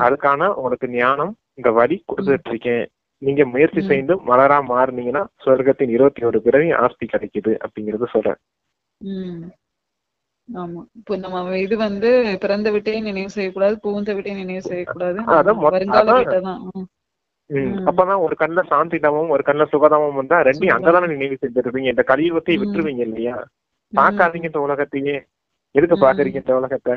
அதுக்கான உங்களுக்கு ஞானம் இங்க வழி கொடுத்துட்டு இருக்கேன். நீங்க முயற்சி செய்து மலரா மாறினீங்கன்னா சொர்க்கத்தின் 21 பிறவி ஆஸ்தி கிடைக்குது அப்படிங்கறது சொல்றேன். ஆமா, இப்ப நம்ம பிறந்த வீட்டையும் நினைவு செய்யக்கூடாது, புகுந்த வீட்டையும் நினைவு செய்யக்கூடாது. அப்பதான் ஒரு கண்ணுல சாந்தி தாமம் ஒரு கண்ணுல சுகதாமம் வந்தா ரெண்டையும் அங்கதானே நினைவு செஞ்சிருப்பீங்க. இந்த கலியுகத்தை விட்டுருவீங்க இல்லையா? பாக்காதீங்க இந்த உலகத்தையே. எதுக்கு பாக்குறீங்க இந்த உலகத்தை?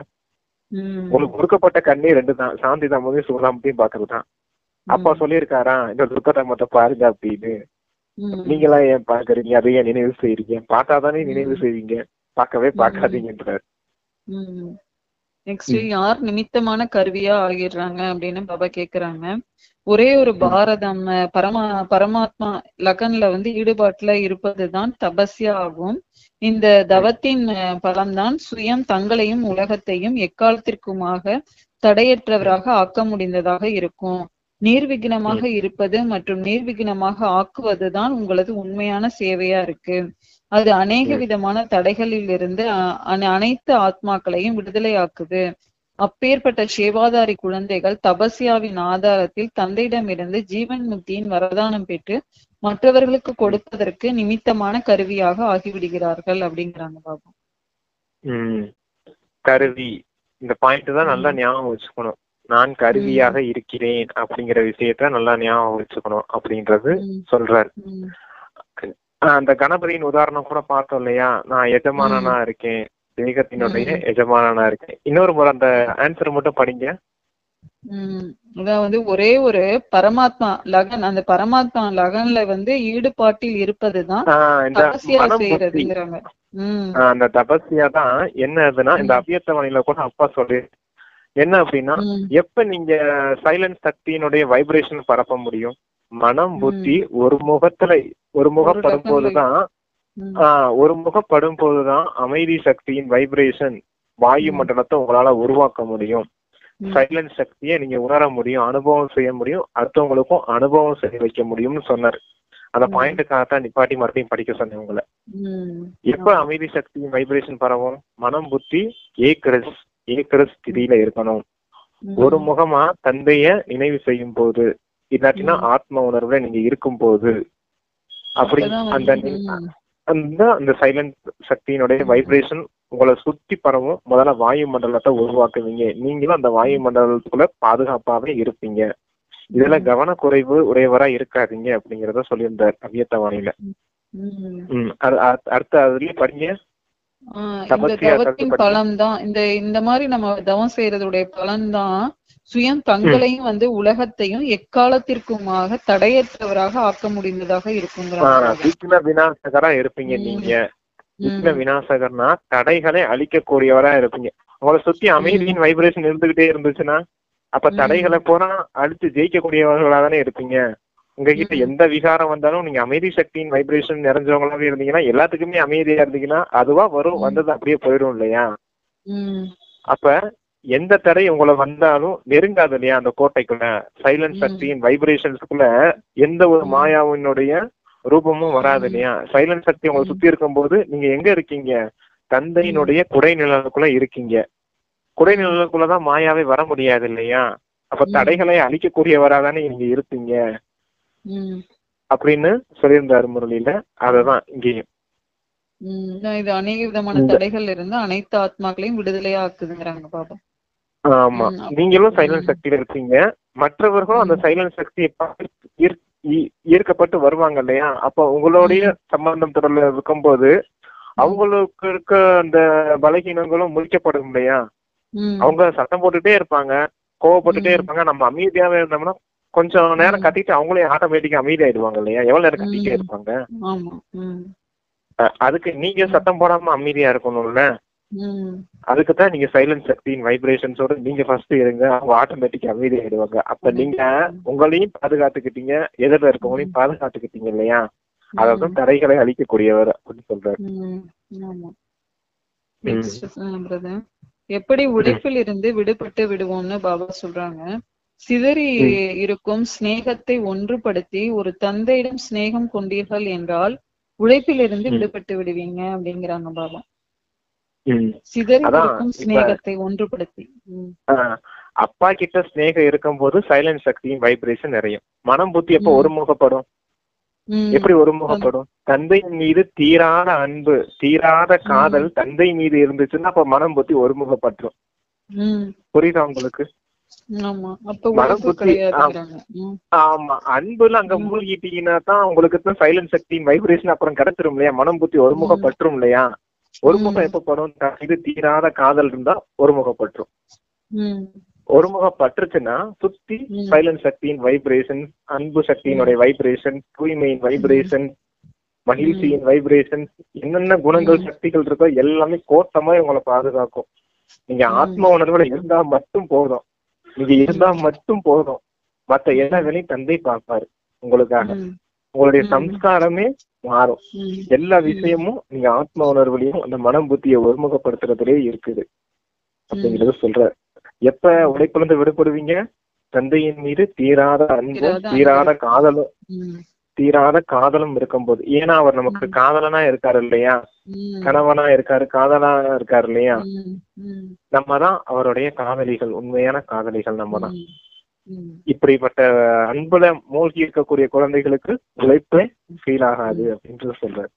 உங்களுக்கு கொடுக்கப்பட்ட கண்ணே 2 தான், சாந்தி தாமத்தையும் சுகதாமத்தையும் பாக்குறதுதான். அப்பா சொல்லியிருக்காரா இந்த துக்கதாமத்தை பாருங்க அப்படின்னு. நீங்களா ஏன் பாக்குறீங்க? அதையே நினைவு செய்யறீங்க? பார்த்தாதானே நினைவு செய்வீங்க, பார்க்கவே பார்க்காதீங்கன்றார். நெக்ஸ்ட், யார் நிமித்தமான கருவியா ஆகிடுறாங்க அப்படின்னு பாபா கேக்குறாங்க. ஒரே ஒரு பாரதம் பரமாத்மா லகன்ல ஈடுபாட்டுல இருப்பதுதான் தபஸ்யா ஆகும். இந்த தவத்தின் பலம்தான் சுயம் தங்களையும் உலகத்தையும் எக்காலத்திற்குமாக தடையற்றவராக ஆக்க முடிந்ததாக இருக்கும். நீர்விக்னமாக இருப்பது மற்றும் நீர்விக்னமாக ஆக்குவதுதான் உங்களது உண்மையான சேவையா இருக்கு. அது அநேக விதமான தடைகளில் இருந்து அனைத்து ஆத்மாக்களையும் விடுதலை ஆக்குது. அப்பேற்பட்ட சேவாதாரி குழந்தைகள் தபஸ்யாவின் ஆதாரத்தில் தந்தையிடமிருந்து ஜீவன் முக்தியின் வரதானம் பெற்று மற்றவர்களுக்கு கொடுப்பதற்கு நிமித்தமான கருவியாக ஆகிவிடுகிறார்கள் அப்படிங்கிறாங்க பாபா. கருவி, இந்த பாயிண்ட் தான் நல்லா ஞாபகம் வச்சுக்கணும். நான் கருவியாக இருக்கிறேன் அப்படிங்கிற விஷயத்த நல்லா ஞாபகம் வச்சுக்கணும் அப்படின்றது சொல்றாரு. அந்த கணபதியின் உதாரணம் கூட பார்த்தோம் இல்லையா? நான் எஜமானனா இருக்கேன், தேகத்தினுடைய எஜமானனா இருக்கேன். இன்னொரு முறை அந்த ஆன்சர் மட்டும் படிங்க. அதான் ஒரே ஒரு பரமாத்மா லகன், அந்த பரமாத்மா லகன்ல ஈடுபாட்டில் இருப்பதுதான் தபஸ்யா செய்யறதுங்கிறாங்க. அந்த தபஸ்யா தான் என்னதுன்னா, இந்த அபியத்தவணையில கூட அப்பா சொல்லி என்ன அப்படின்னா, எப்ப நீங்க சைலன்ஸ் சக்தியினுடைய வைப்ரேஷன் பரப்ப முடியும்? மனம் புத்தி ஒருமுகப்படும் போதுதான் அமைதி சக்தியின் வைப்ரேஷன் வாயு மண்டலத்தை உங்களால உருவாக்க முடியும். சைலன்ஸ் சக்தியை நீங்க உணர முடியும், அனுபவம் செய்ய முடியும், அடுத்தவங்களுக்கும் அனுபவம் செய்ய வைக்க முடியும்னு சொன்னாரு. அந்த பாயிண்ட்டுக்காகத்தான் நிப்பாட்டி மறுபடியும் படிக்க சொன்னேன் உங்களை. எப்ப அமைதி சக்தியின் வைப்ரேஷன் பரவும்? மனம் புத்தி ஏக்கரஸ் ஸ்திதியில இருக்கணும். ஒரு முகமா தந்தைய நினைவு செய்யும் போது, இல்லாட்டினா ஆத்ம உணர்வுல நீங்க இருக்கும் போது, அப்படி அந்த சைலண்ட் சக்தியினுடைய வைப்ரேஷன் உங்களை சுத்தி பரவும். முதல்ல வாயு மண்டலத்தை உருவாக்குவீங்க. நீங்களும் அந்த வாயு மண்டலத்துக்குள்ள பாதுகாப்பாவே இருப்பீங்க. இதுல கவனக்குறைவு உடையவரா இருக்காதீங்க அப்படிங்கறத சொல்லியிருந்தார் அவ்யத்தவாணியில. அடுத்த அதுலயே படிங்க. இந்த தவத்தின் பலன் தான் இந்த மாதிரி நம்ம தவம் செய்யறதுடைய பலன் தான் சுயம் தங்களையும் வந்து உலகத்தையும் எக்காலத்திற்குமாக தடையற்றவராக ஆக்க முடிந்ததாக இருக்குங்கிற விநாசகரா இருப்பீங்க. நீங்க விக்ன விநாசகர்னா தடைகளை அழிக்கக்கூடியவரா இருப்பீங்க. உங்களை சுத்தி அமைதியின் வைப்ரேஷன் இருந்துகிட்டே இருந்துச்சுன்னா அப்ப தடைகளை போனா அழிச்சு ஜெயிக்கக்கூடியவர்களா தானே இருப்பீங்க. உங்ககிட்ட எந்த விகாரம் வந்தாலும் நீங்க அமைதி சக்தியின் வைப்ரேஷன் நிறைஞ்சவங்களாவே இருந்தீங்கன்னா எல்லாத்துக்குமே அமைதியா இருந்தீங்கன்னா அதுவா வரும், வந்தது அப்படியே போயிடும் இல்லையா. அப்ப எந்த தடை உங்களை வந்தாலும் நெருங்காது இல்லையா அந்த கோட்டைக்குள்ள. சைலண்ட் சக்தியின் வைப்ரேஷன்ஸ்குள்ள எந்த ஒரு மாயாவினுடைய ரூபமும் வராது இல்லையா. சைலண்ட் சக்தி உங்களை சுத்தி இருக்கும் போது நீங்க எங்க இருக்கீங்க? தந்தையினுடைய குடைநிழலுக்குள்ள இருக்கீங்க. குடைநிழலுக்குள்ளதான் மாயாவே வர முடியாது இல்லையா. அப்ப தடைகளை அழிக்கக்கூடியவராதானே நீங்க இருப்பீங்க அப்படின்னு சொல்லியிருந்தாரு முரளியில. அததான் இங்கேயும் இது அநேக விதமான தடைகள் இருந்து அனைத்து ஆத்மாக்களையும் விடுதலையா ஆக்குதுங்கிறாங்க பாபா. ஆமா, நீங்களும் சைலண்ட் சக்தியில இருக்கீங்க, மற்றவர்களும் அந்த சைலண்ட் சக்தியை ஈர்க்கப்பட்டு வருவாங்க இல்லையா. அப்ப உங்களுடைய சம்பந்தம் தொடர்ல இருக்கும்போது அவங்களுக்கு இருக்க அந்த பலகீனங்களும் முடிக்கப்படும் இல்லையா. அவங்க சத்தம் போட்டுட்டே இருப்பாங்க, கோவப்பட்டுட்டே இருப்பாங்க. நம்ம அமைதியாவே இருந்தோம்னா கொஞ்சம் நேரம் கத்திட்டு அவங்களே ஆட்டோமேட்டிக்கா அமைதியாயிடுவாங்க இல்லையா. எவ்வளவு நேரம் கத்திட்டே இருப்பாங்க. அதுக்கு நீங்க சத்தம் போடாம அமைதியா இருக்கணும்ல. அதுக்குதான் நீங்க சைலண்ட் சக்தியின் வைப்ரேஷன்ஸோட நீங்க ஃபர்ஸ்ட் இருங்க, அவங்க ஆட்டோமேட்டிக்கா அமைதியாயிடுவாங்க. அப்ப நீங்க உங்களையும் பாதுகாத்துக்கிட்டீங்க, எதிரில இருக்கவங்களையும் பாதுகாத்துக்கிட்டீங்க இல்லையா. அதான் தடைகளை அழிக்கக்கூடியவர் அப்படின்னு சொல்றாரு. எப்படி உழைப்பில் இருந்து விடுபட்டு விடுவோம்னு பாபா சொல்றாங்க. சிதறி இருக்கும் சிநேகத்தை ஒன்றுபடுத்தி ஒரு தந்தையிடம் சிநேகம் கொண்டீர்கள் என்றால் உழைப்பில் இருந்து விடுபட்டு விடுவீங்க அப்படிங்கிறாங்க பாபா. சிதறி இருக்கும் சிநேகத்தை ஒன்றுபடுத்தி. அப்பா கிட்ட ஸ்நேகம் இருக்கும் போது சைலண்ட் சக்தியின் வைப்ரேஷன் நிறையும். மனம் புத்தி எப்ப ஒருமுகப்படும்? எப்படி ஒருமுகப்படும்? தந்தையின் மீது தீராத அன்பு, தீராத காதல் தந்தை மீது இருந்துச்சுன்னா அப்ப மனம் புத்தி ஒருமுகப்பட்டுரும். புரியுதா உங்களுக்கு? மனம் புத்தி ஆமா அன்புல அங்க மூழ்கிட்டீங்கன்னா தான் உங்களுக்கு தான் சைலண்ட் சக்தியின் வைப்ரேஷன் அப்புறம் கிடைச்சிரும் இல்லையா. மனம் புத்தி ஒருமுகப்பட்டுரும் இல்லையா. ஒருமுகம் எப்ப படும்? இது தீராத காதல் இருந்தா ஒருமுகப்பட்டுரும். ஒருமுகப்பட்டுருச்சுன்னா சுத்தி சைலண்ட் சக்தியின் வைப்ரேஷன், அன்பு சக்தியினுடைய வைப்ரேஷன், தூய்மையின் வைப்ரேஷன், மகிழ்ச்சியின் வைப்ரேஷன், என்னென்ன குணங்கள் சக்திகள் இருக்கோ எல்லாமே கோட்டமா உங்களை பாதுகாக்கும். நீங்க ஆத்ம உணர்வுல இருந்தா மட்டும் போதும், நீங்க இருந்தா மட்டும் போதும். மத்த எல்லா வேலையும் தந்தை பார்ப்பாரு உங்களுக்காக. உங்களுடைய சம்ஸ்காரமே மாறும். எல்லா விஷயமும் நீங்க ஆத்ம உணர்வுலையும் அந்த மனம் புத்தியை ஒருமுகப்படுத்துறதுலயே இருக்குது அப்படிங்கறத சொல்ற. எப்ப உழைப்பிலிருந்து விடுபடுவீங்க? தந்தையின் மீது தீராத அன்பும் தீராத காதலும் இருக்கும் போது. ஏன்னா அவர் நமக்கு காதலனா இருக்காரு இல்லையா, கணவனா இருக்காரு, காதலா இருக்காரு இல்லையா. நம்ம தான் அவருடைய காதலிகள், உண்மையான காதலிகள் நம்ம தான். இப்படிப்பட்ட அன்புல மூழ்கி இருக்கக்கூடிய குழந்தைகளுக்கு உழைப்பே ஃபீல் ஆகாது அப்படின்னு சொல்றாரு.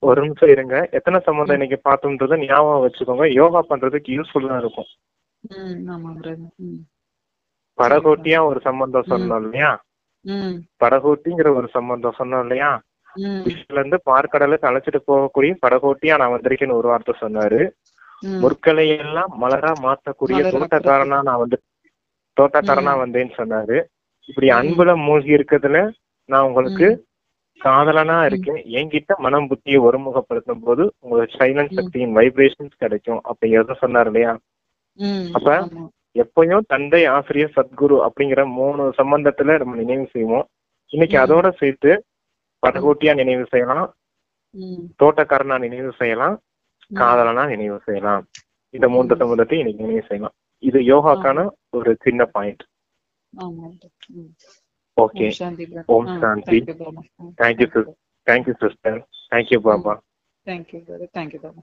ஒரு நிமிஷம் இருங்க, எத்தனை சம்பந்தம் இன்னைக்கு பார்த்தோம்ன்றத ஞாபகம் வச்சுக்கோங்க. யோகா பண்றதுக்கு யூஸ்ஃபுல்லா இருக்கும். படகோட்டியா ஒரு சம்பந்தம் சொன்னோம் இல்லையா, படகோட்டிங்கிற ஒரு சம்பந்தம் சொன்னோம் இல்லையா. விஷயத்துல இருந்து பார்க்கடலுக்கு அழைச்சிட்டு போகக்கூடிய படகோட்டியா நான் வந்திருக்கேன்னு ஒரு வார்த்தை சொன்னாரு. முற்களையெல்லாம் மலரா மாத்தக்கூடிய தோட்டக்காரனா வந்தேன்னு சொன்னாரு. இப்படி அன்புல மூழ்கி இருக்கிறதுல நான் உங்களுக்கு காதலனா இருக்கேன், என்கிட்ட மனம் புத்தியை ஒருமுகப்படுத்தும் போது உங்களுக்கு சைலண்ட் சக்தியின் வைப்ரேஷன்ஸ் கிடைக்கும் அப்படிங்கறத சொன்னார் இல்லையா. அப்ப எப்பயும் தந்தை, ஆசிரியர், சத்குரு அப்படிங்கிற 3 சம்பந்தத்துல நம்ம நினைவு செய்வோம். இன்னைக்கு அதோட சேர்த்து படகோட்டியா நினைவு செய்யலாம், தோட்டக்காரனா நினைவு செய்யலாம், காதலனா நினைவு செய்யலாம். இந்த 3 சம்பந்தத்தை இன்னைக்கு நினைவு செய்யலாம். இது யோகாக்கான ஒரு சின்ன பாயிண்ட். ஓகே, ஓம் சாந்தி. Thank you sister, thank you Baba. Thank you Baba.